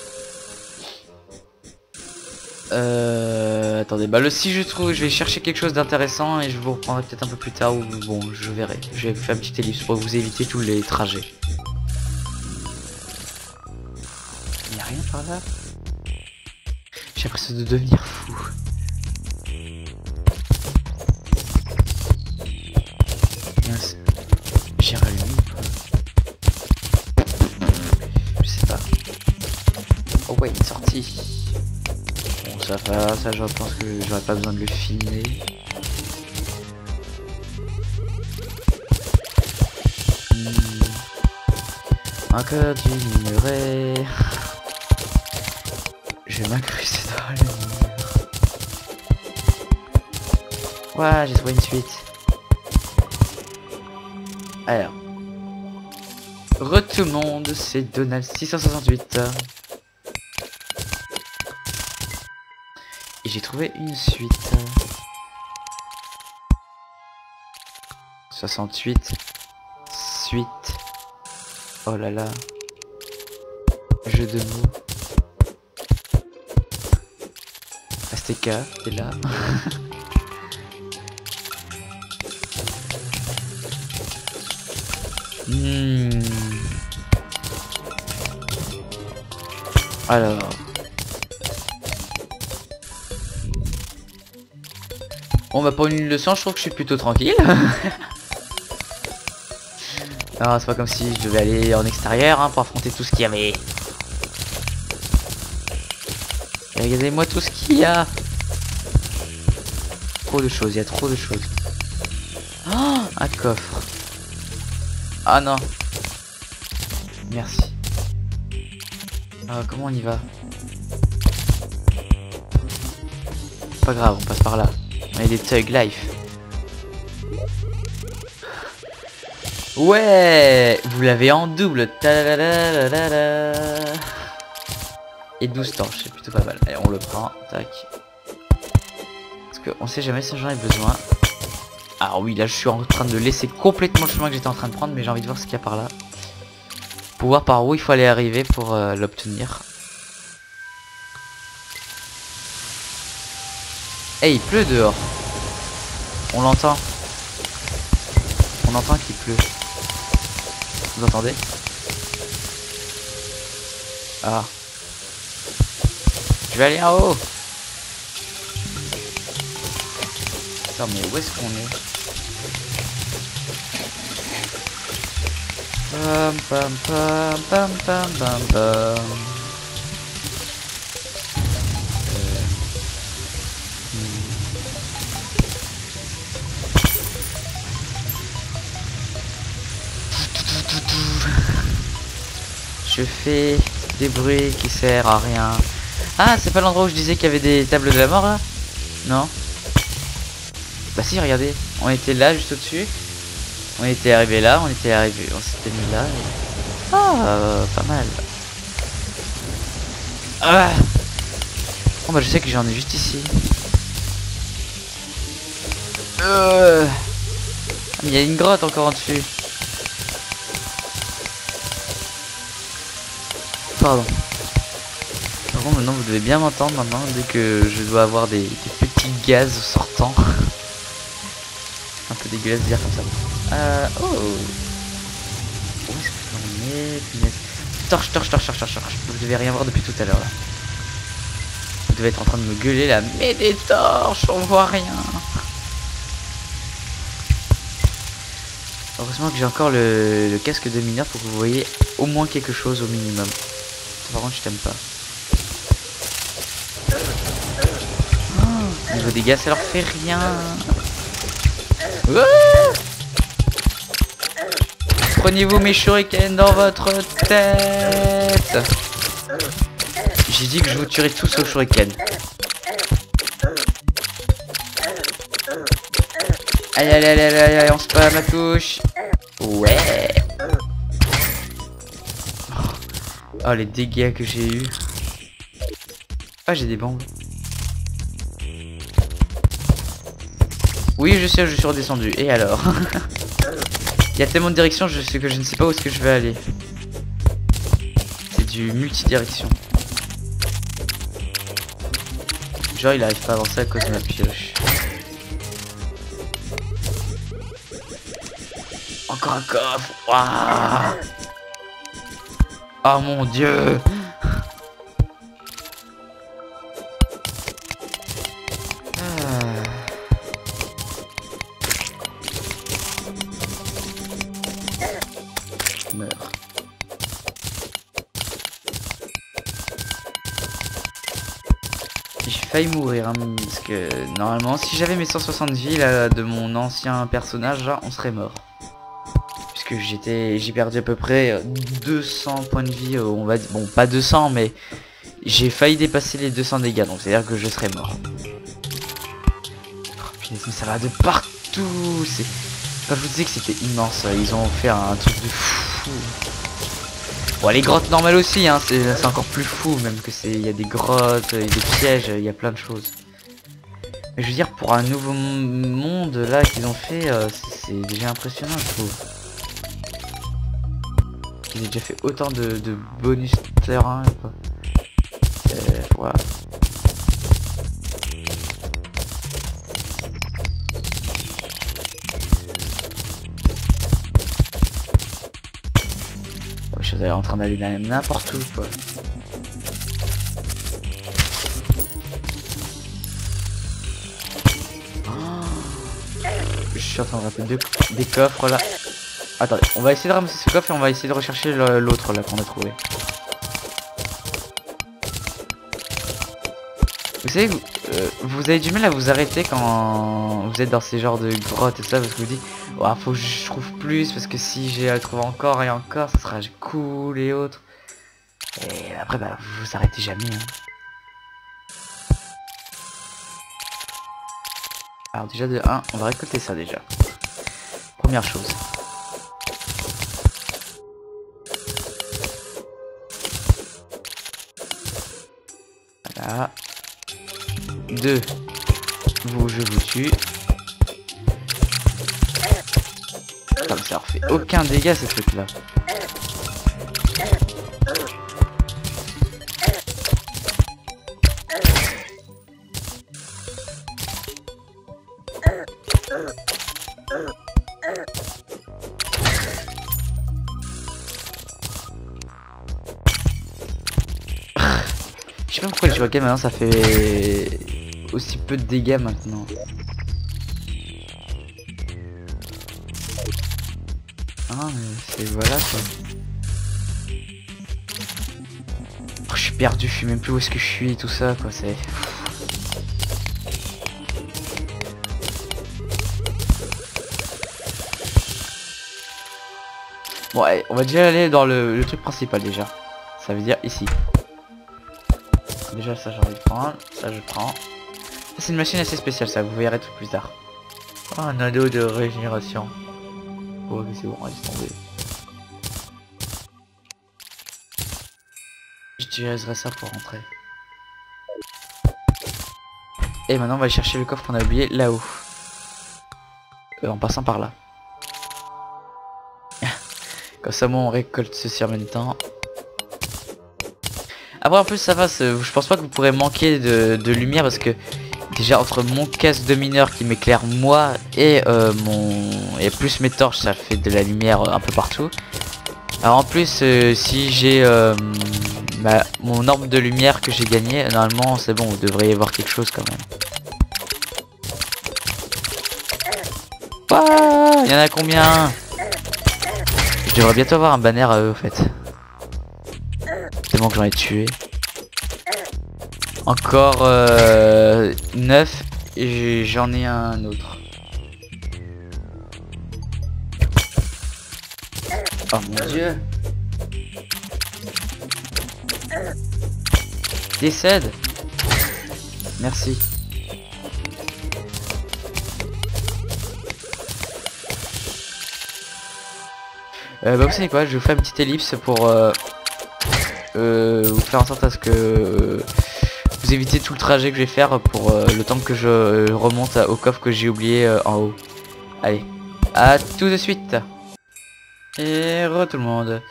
Attendez, bah si je trouve, je vais chercher quelque chose d'intéressant et je vous reprendrai peut-être un peu plus tard ou bon, je verrai. Je vais faire une petite ellipse pour vous éviter tous les trajets. Il n'y a rien par là. J'ai l'impression de devenir fou. Mince. J'ai rallumé ou pas? Je sais pas. Oh ouais, il est sorti. Bon, ça va, ça je pense que j'aurais pas besoin de le filmer. Encore du minerai. Je vais m'incruster dans le mur. Ouais, j'ai trouvé une suite. Alors. Tout le monde, c'est Donald 668. Et j'ai trouvé une suite. 68. Suite. Oh là là. Jeu de mots. Azteca, t'es là. Alors. Bon bah pour une leçon je trouve que je suis plutôt tranquille. Non c'est pas comme si je devais aller en extérieur hein, pour affronter tout ce qu'il y avait. Regardez-moi tout ce qu'il y a. Trop de choses, il y a trop de choses. Oh, un coffre. Ah non. Merci. Comment on y va? Pas grave, on passe par là. On a des Thug Life. Ouais, vous l'avez en double. Et 12 torches, c'est plutôt pas mal. Allez, on le prend. Tac. Parce qu'on sait jamais si j'en ai besoin. Alors oui, là je suis en train de laisser complètement le chemin que j'étais en train de prendre, mais j'ai envie de voir ce qu'il y a par là. Pour voir par où il faut aller arriver pour l'obtenir. Eh, il pleut dehors. On l'entend. On entend qu'il pleut. Vous entendez? Ah. Je vais aller en haut. Attends, mais où est-ce qu'on est? Pam pam pam pam pam pam pam. Je fais des bruits qui servent à rien. Ah, c'est pas l'endroit où je disais qu'il y avait des tables de la mort là? Non? Bah si, regardez, on était là juste au-dessus. On était arrivé là, on s'était mis là. Et... Ah, pas mal. Ah. Bon bah je sais que j'en ai juste ici. Ah, mais il y a une grotte encore en dessus. Pardon. Par contre maintenant vous devez bien m'entendre maintenant dès que je dois avoir des petits gaz sortants. Un peu dégueulasse de dire comme ça. Oh. Où est-ce qu'on est? Torche. Vous devez rien voir depuis tout à l'heure là. Vous devez être en train de me gueuler là. Mais des torches, on voit rien. Heureusement que j'ai encore le casque de mineur pour que vous voyez au moins quelque chose au minimum. Par contre je t'aime pas. Oh, niveau dégâts ça leur fait rien. Prenez-vous mes shurikens dans votre tête. J'ai dit que je vous tuerais tous au shuriken. Allez, on se passe à ma touche. Ouais. Oh les dégâts que j'ai eu. Ah j'ai des bombes. Oui je sais, je suis redescendu. Et alors? Il y a tellement de directions que je ne sais pas où est-ce que je vais aller. C'est du multidirection. Genre il arrive pas à avancer à cause de ma pioche. Encore un coffre. Waouh. Oh mon dieu. Meurs. J'ai failli mourir hein, parce que normalement si j'avais mes 160 vies là, de mon ancien personnage là, on serait mort. Puisque j'ai perdu à peu près 200 points de vie, on va dire, bon pas 200 mais j'ai failli dépasser les 200 dégâts donc c'est à dire que je serais mort. Oh, punaise, mais ça va de partout. C'est quand je vous disais que c'était immense, ils ont fait un truc de fou. Bon les grottes normales aussi hein, c'est encore plus fou même que c'est, il y a des grottes, des pièges, il y a plein de choses. Mais je veux dire pour un nouveau monde là qu'ils ont fait, c'est déjà impressionnant je trouve. Ils ont déjà fait autant de bonus terrain quoi. Voilà. Je suis en train d'aller n'importe où quoi. Oh. Je suis en train de rater des coffres là. Attendez, on va essayer de ramasser ce coffre et on va essayer de rechercher l'autre là qu'on a trouvé. Vous savez, vous avez du mal à vous arrêter quand vous êtes dans ces genres de grottes et ça parce que vous dites oh, faut que je trouve plus parce que si j'ai à le trouver encore et encore ça sera cool et autres. Et après bah vous vous arrêtez jamais hein. Alors déjà de 1 on va récolter ça déjà. Première chose. Voilà. 2. Vous, je vous tue. Comme ça leur fait aucun dégât ce truc là. Je sais pas pourquoi les joueurs maintenant ça fait aussi peu de dégâts maintenant. Ah mais c'est voilà quoi. Oh, je suis perdu, je sais même plus où est-ce que je suis tout ça quoi, c'est. Bon allez, on va déjà aller dans le truc principal déjà. Ça veut dire ici. Déjà ça j'ai envie de prendre, ça je prends. Ça c'est une machine assez spéciale ça, vous verrez tout plus tard. Oh, un anneau de régénération. Oh ok c'est bon, laisse tomber. J'utiliserai ça pour rentrer. Et maintenant on va aller chercher le coffre qu'on a oublié là-haut. En passant par là. Comme ça moi on récolte ceci en même temps. Après en plus ça va, je pense pas que vous pourrez manquer de lumière parce que déjà entre mon casque de mineur qui m'éclaire moi et plus mes torches ça fait de la lumière un peu partout. Alors en plus si j'ai mon orbe de lumière que j'ai gagné, normalement c'est bon, vous devriez y voir quelque chose quand même. Il y en a combien? Je devrais bientôt avoir un banner à eux au fait. Tellement que j'en ai tué. Encore 9 et j'en ai un autre. Oh mon dieu. Décède. Merci. Bah vous savez quoi, je vous fais une petite ellipse pour vous faire en sorte à ce que vous évitez tout le trajet que je vais faire pour le temps que je remonte au coffre que j'ai oublié en haut. Allez, à tout de suite. Et re tout le monde.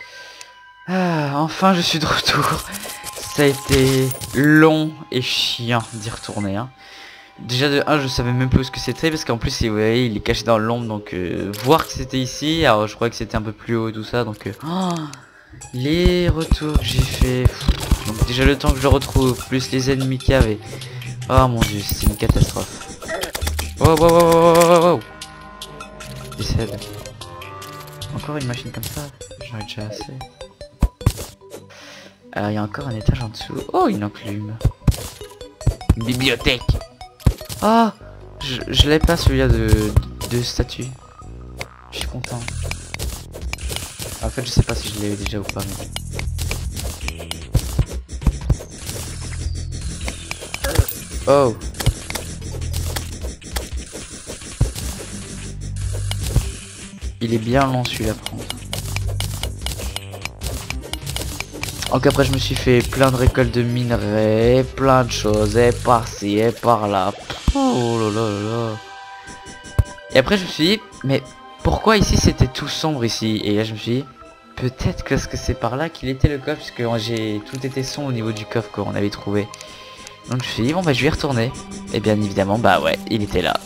Ah, enfin je suis de retour. Ça a été long et chiant d'y retourner. Hein. Déjà de 1 je savais même plus ce que c'était parce qu'en plus vous voyez, il est caché dans l'ombre donc voir que c'était ici. Alors je croyais que c'était un peu plus haut et tout ça donc les retours que j'ai fait. Donc déjà le temps que je le retrouve plus les ennemis qu'il y avait. Oh mon dieu c'est une catastrophe. Wow wow wow wow wow wow. Décède. Encore une machine comme ça. J'en ai déjà assez. Alors il y a encore un étage en dessous. Oh une enclume. Une bibliothèque. Ah je l'avais pas celui-là de statue. Je suis content. En fait je sais pas si je l'ai déjà ou pas mais... Oh. Il est bien long celui-là par contre. Donc après je me suis fait plein de récoltes de minerais, plein de choses, et par-ci et par-là. Oh là là là là. Et après je me suis dit, mais pourquoi ici c'était tout sombre ici? Et là je me suis dit, peut-être que c'est par là qu'il était le coffre, puisque j'ai tout était sombre au niveau du coffre qu'on avait trouvé. Donc je me suis dit, bon bah je vais y retourner. Et bien évidemment, bah ouais, il était là.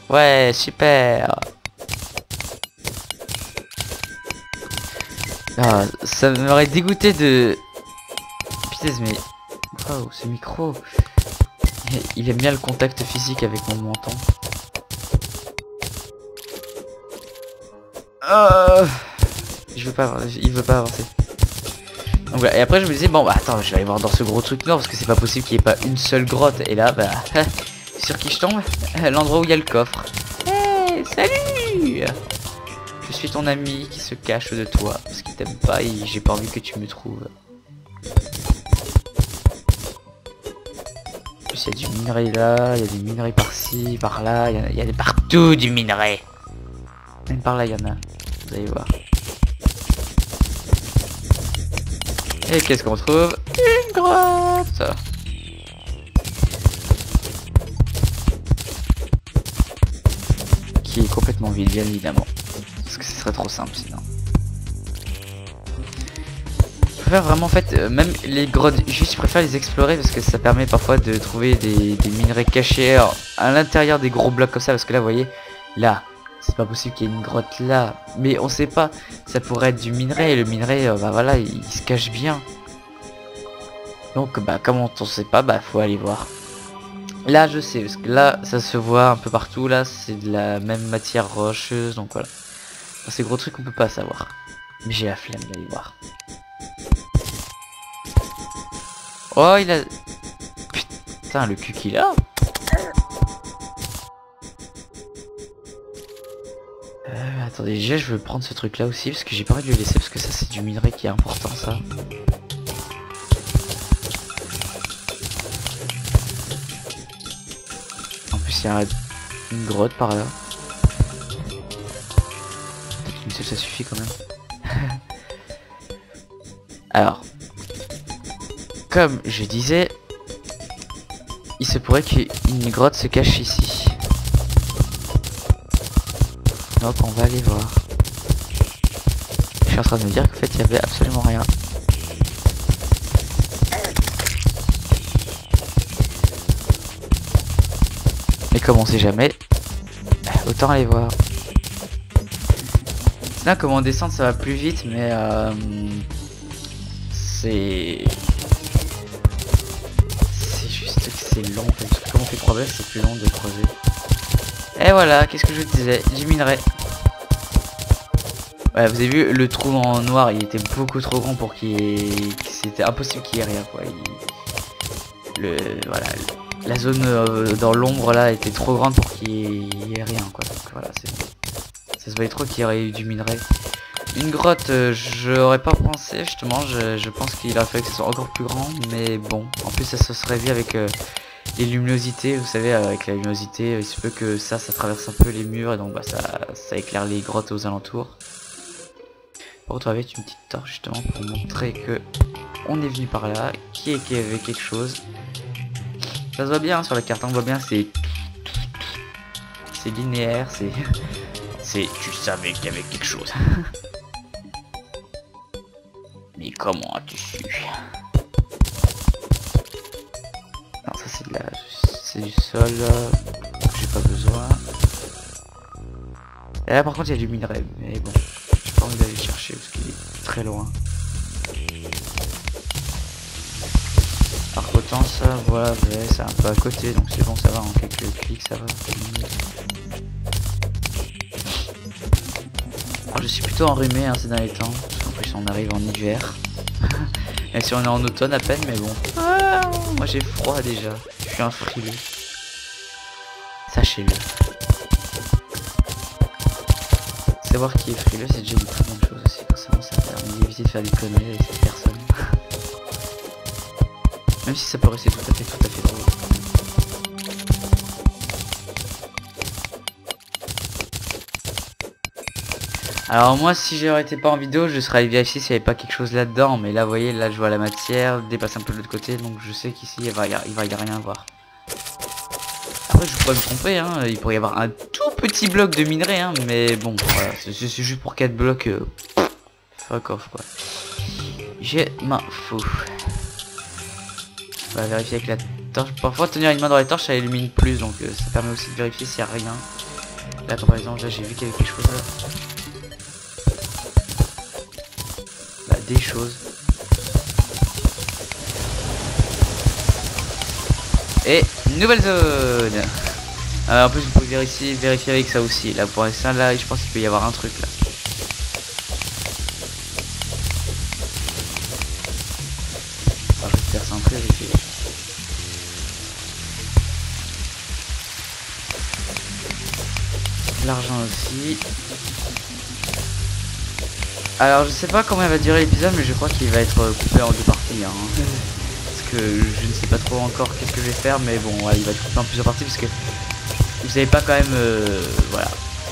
Ouais, super. Ah, ça m'aurait dégoûté de... Putain mais... Wow, ce micro... Il aime bien le contact physique avec mon menton. Il veut pas avancer. Donc voilà, et après je me disais, bon bah attends, je vais aller voir dans ce gros truc noir parce que c'est pas possible qu'il n'y ait pas une seule grotte. Et là, bah... sur qui je tombe? L'endroit où il y a le coffre. Hey, salut! Je suis ton ami qui se cache de toi parce qu'il t'aime pas et j'ai pas envie que tu me trouves. En plus il y a du minerai là, il y a des minerais par-ci, par-là, il y a partout du minerai. Même par là il y en a, vous allez voir. Et qu'est-ce qu'on trouve? Une grotte. Qui est complètement vide bien évidemment. Parce que ce serait trop simple sinon. Je préfère vraiment en fait, même les grottes, juste je préfère les explorer parce que ça permet parfois de trouver des minerais cachés à l'intérieur des gros blocs comme ça. Parce que là vous voyez, là, c'est pas possible qu'il y ait une grotte là. Mais on sait pas, ça pourrait être du minerai et le minerai, bah voilà, il se cache bien. Donc bah comme on sait pas, bah faut aller voir. Là je sais, parce que là ça se voit un peu partout, là c'est de la même matière rocheuse, donc voilà. Ces gros trucs on peut pas savoir. Mais j'ai la flemme d'aller voir. Oh il a... Putain le cul qu'il a. Attendez, déjà je veux prendre ce truc là aussi parce que j'ai pas envie de le laisser parce que ça c'est du minerai qui est important ça. En plus il y a une grotte par là. Peut-être une seule ça suffit quand même. Alors, comme je disais, il se pourrait qu'une grotte se cache ici. Donc on va aller voir. Je suis en train de me dire qu'en fait il y avait absolument rien. Mais comme on sait jamais, autant aller voir. Là comme on descend ça va plus vite mais c'est juste que c'est long en fait. Comme on fait 3 baisses c'est plus long de creuser. Et voilà, qu'est-ce que je disais, du minerai. Ouais, vous avez vu, le trou en noir, il était beaucoup trop grand pour qu'il y ait... C'était impossible qu'il y ait rien, quoi. Voilà, la zone dans l'ombre, là, était trop grande pour qu'il y ait rien, quoi. Donc voilà, c'est bon. Ça se voyait trop qu'il y aurait eu du minerai. Une grotte, j'aurais pas pensé, justement. Je pense qu'il aurait fallu que ce soit encore plus grand, mais bon. En plus, ça se serait vu avec... les luminosités, vous savez, avec la luminosité, il se peut que ça traverse un peu les murs et donc bah, ça éclaire les grottes aux alentours. Pour retrouver une petite torche justement pour montrer que on est venu par là, qui avait quelque chose. Ça se voit bien sur la carte, on voit bien, c'est linéaire, c'est tu savais qu'il y avait quelque chose. Mais comment as-tu su? c'est du sol, j'ai pas besoin. Et là par contre il y a du minerai, mais bon, j'ai pas envie d'aller chercher parce qu'il est très loin. Alors qu'autant ça, voilà, ouais, c'est un peu à côté, donc c'est bon, ça va, en quelques clics ça va. Alors je suis plutôt enrhumé ces derniers temps, parce qu'en plus on arrive en hiver. Et si on est en automne à peine, mais bon. Ah, moi j'ai froid déjà, je suis un frileux. Sachez-le. Savoir qui est frileux, c'est déjà une très bonne chose aussi, forcément ça permet d'éviter de faire des conneries avec cette personne. Même si ça peut rester tout à fait drôle. Alors moi si j'aurais été pas en vidéo, je serais allé vérifier s'il n'y avait pas quelque chose là-dedans. Mais là vous voyez, là je vois la matière, dépasse un peu de l'autre côté, donc je sais qu'ici il va y rien voir. Après je pourrais me tromper, hein, il pourrait y avoir un tout petit bloc de minerai, hein, mais bon, voilà, c'est juste pour 4 blocs, fuck off quoi. Je m'en fous. On va vérifier avec la torche. Parfois tenir une main dans les torches ça illumine plus, donc ça permet aussi de vérifier s'il n'y a rien. Là par exemple, là j'ai vu qu'il y avait quelque chose là. Bah des choses. Et nouvelle zone. En plus vous pouvez vérifier avec ça aussi. Là pour l'instant là je pense qu'il peut y avoir un truc là. Alors, je vais faire ça en priorité. L'argent aussi. Alors je sais pas combien va durer l'épisode, mais je crois qu'il va être coupé en 2 parties, hein. Parce que je ne sais pas trop encore qu'est-ce que je vais faire, mais bon ouais, il va être coupé en plusieurs parties parce que vous savez pas quand même, voilà,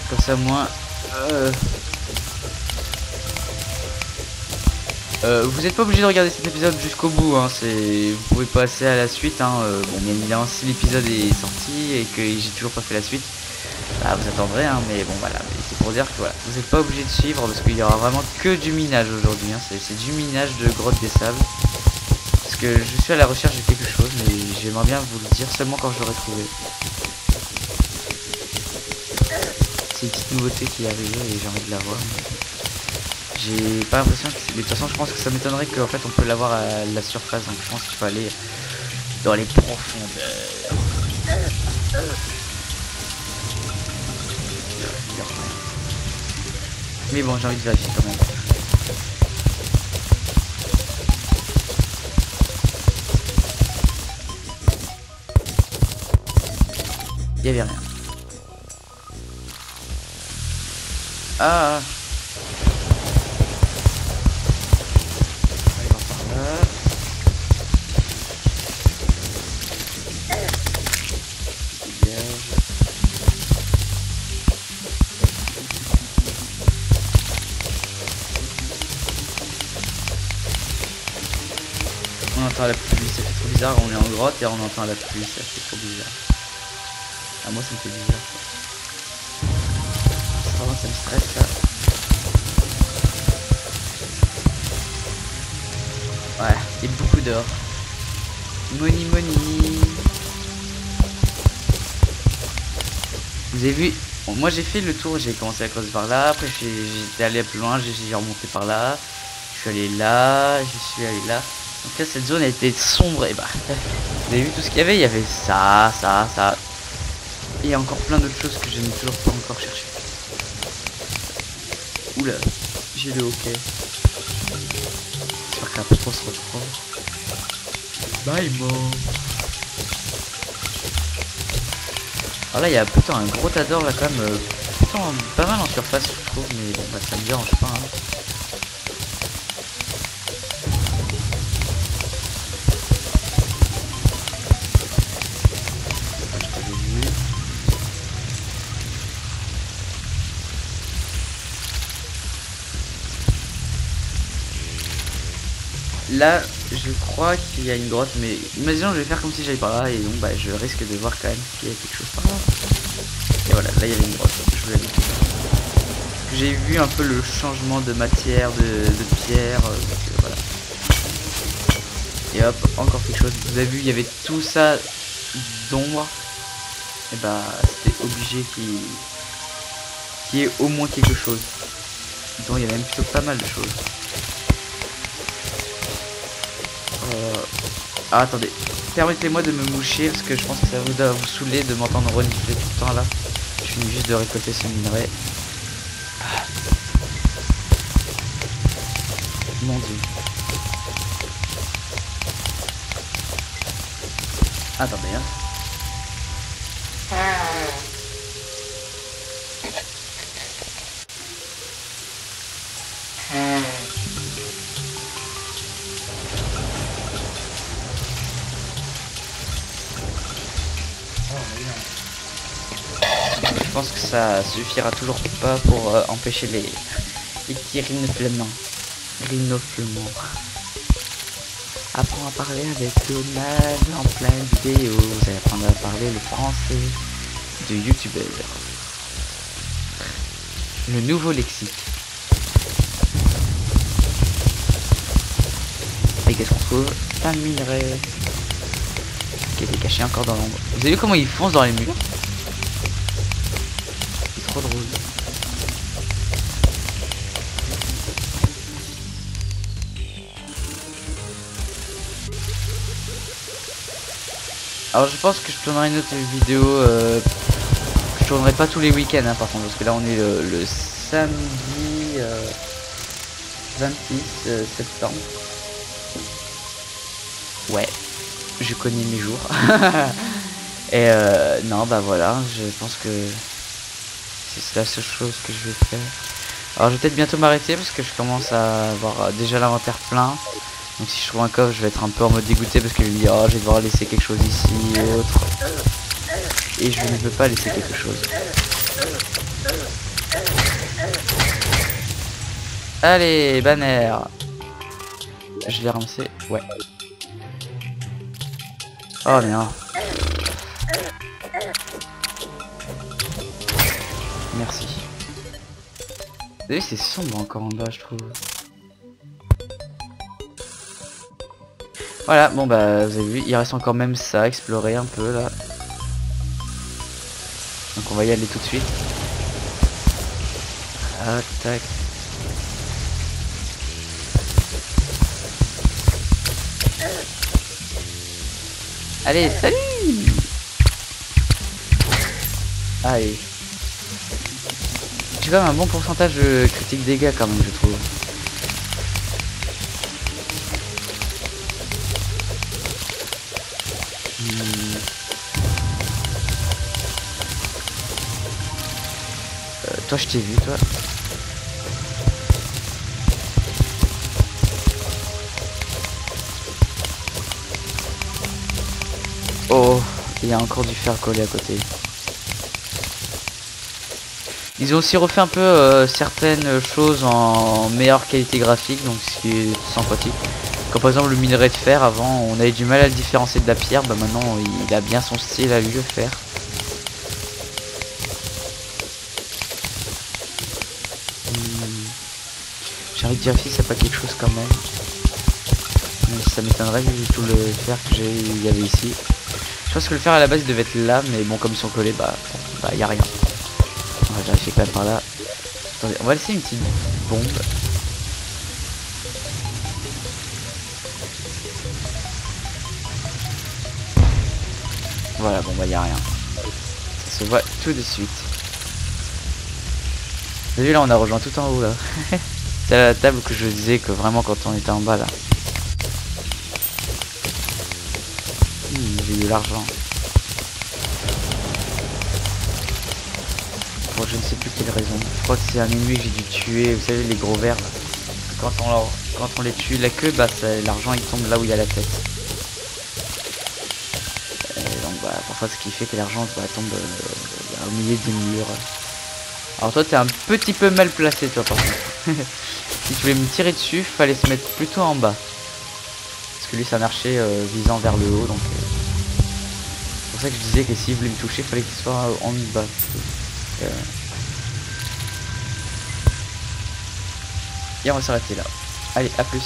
comme ça moins. Vous n'êtes pas obligé de regarder cet épisode jusqu'au bout, hein. Vous pouvez passer à la suite, hein. Bon bien évidemment si l'épisode est sorti et que j'ai toujours pas fait la suite, bah, vous attendrez, hein, mais bon voilà, c'est pour dire que voilà, vous n'êtes pas obligé de suivre parce qu'il y aura vraiment que du minage aujourd'hui, hein. C'est du minage de grotte des sables. Parce que je suis à la recherche de quelque chose, mais j'aimerais bien vous le dire seulement quand je l'aurai trouvé. C'est une petite nouveauté qui est arrivée et j'ai envie de la voir. J'ai pas l'impression que c'est... Mais de toute façon je pense que ça m'étonnerait qu'en fait on peut l'avoir à la surface, donc je pense qu'il faut aller dans les profondeurs. Mais bon, j'ai envie de vérifier quand même. Il y avait rien. Ah. Allez voir par là. On entend la pluie, ça fait trop bizarre, on est en grotte et on entend la pluie, ça fait trop bizarre. Ah moi ça me fait bizarre. Vraiment ça me stresse là. Voilà, et beaucoup d'or. Money money. Vous avez vu, bon, moi j'ai fait le tour, j'ai commencé à creuser par là, après j'étais allé plus loin, j'ai remonté par là, je suis allé là, je suis allé là. Donc là cette zone a été sombre et bah vous avez vu tout ce qu'il y avait ça. Et il y a encore plein d'autres choses que je n'ai toujours pas encore cherché. Oula, j'ai le hockey. J'espère qu'après on se retrouve. Bye mo. Alors là il y a plutôt un gros tas d'or là quand même, plutôt pas mal en surface je trouve, mais bon bah ça me dérange pas, hein. Là, je crois qu'il y a une grotte, mais imaginons je vais faire comme si j'allais par là et donc bah je risque de voir quand même qu'il y a quelque chose par là. Et voilà, là il y avait une grotte, je voulais aller. J'ai vu un peu le changement de matière, de pierre, voilà. Et hop, encore quelque chose. Vous avez vu, il y avait tout ça d'ombre, et bah c'était obligé qu'il y ait au moins quelque chose. Donc il y a même plutôt pas mal de choses. Ah, attendez, permettez-moi de me moucher parce que je pense que ça doit vous saouler de m'entendre renifler tout le temps là. Je finis juste de récolter ce minerai. Ah. Mon dieu. Attendez, hein. Je pense que ça suffira toujours pas pour empêcher les petits rhinoflemants. Apprends à parler avec Donald en pleine vidéo. Vous allez apprendre à parler le français de youtubeur. Le nouveau lexique. Et qu'est-ce qu'on trouve? Un minerai qui était caché encore dans l'ombre. Vous avez vu comment il fonce dans les murs? C'est trop drôle. Alors je pense que je tournerai une autre vidéo. Je tournerai pas tous les week-ends hein, par contre, parce que là on est le samedi 26 septembre. Ouais, je connais mes jours. Et non bah voilà, je pense que c'est la seule chose que je vais faire. Alors je vais peut-être bientôt m'arrêter parce que je commence à avoir déjà l'inventaire plein. Donc si je trouve un coffre, je vais être un peu en mode dégoûté parce que je vais me dire oh je vais devoir laisser quelque chose ici et autre. Et je ne veux pas laisser quelque chose. Allez, banner. Je l'ai ramassé, ouais. Oh non. Merci. Vous savez, c'est sombre encore en bas, je trouve. Voilà, bon bah vous avez vu, il reste encore même ça à explorer un peu là. Donc on va y aller tout de suite. Ah, tac. Allez, salut. Allez. J'ai quand même un bon pourcentage de critique dégâts quand même, je trouve. Toi je t'ai vu toi. Oh, il y a encore du fer collé à côté. Ils ont aussi refait un peu certaines choses en meilleure qualité graphique, donc ce qui est sympathique. Comme par exemple le minerai de fer, avant on avait du mal à le différencier de la pierre, bah maintenant il a bien son style à lui le fer. J'ai envie de dire si c'est pas quelque chose quand même. Mais ça m'étonnerait vu tout le fer que il y avait ici. Je pense que le fer à la base il devait être là, mais bon comme ils sont collés, bah y a rien. On va vérifier quand même par là. Attendez, on va laisser une petite bombe. Voilà, bon bah y a rien. Ça se voit tout de suite. Vous avez vu là on a rejoint tout en haut là. C'est la table que je disais que vraiment quand on était en bas là. J'ai eu l'argent. Pour je ne sais plus quelle raison. Je crois que c'est un ennemi que j'ai dû tuer. Vous savez les gros vers là. Quand on les tue la queue, bah l'argent il tombe là où il y a la tête. Et donc bah parfois ce qui fait que l'argent tombe au milieu des murs. Alors toi t'es un petit peu mal placé toi par contre. Si tu voulais me tirer dessus, fallait se mettre plutôt en bas. Parce que lui c'est un archer visant vers le haut, donc c'est pour ça que je disais que s'il voulait me toucher, fallait qu'il soit en bas. Et on va s'arrêter là. Allez, à plus.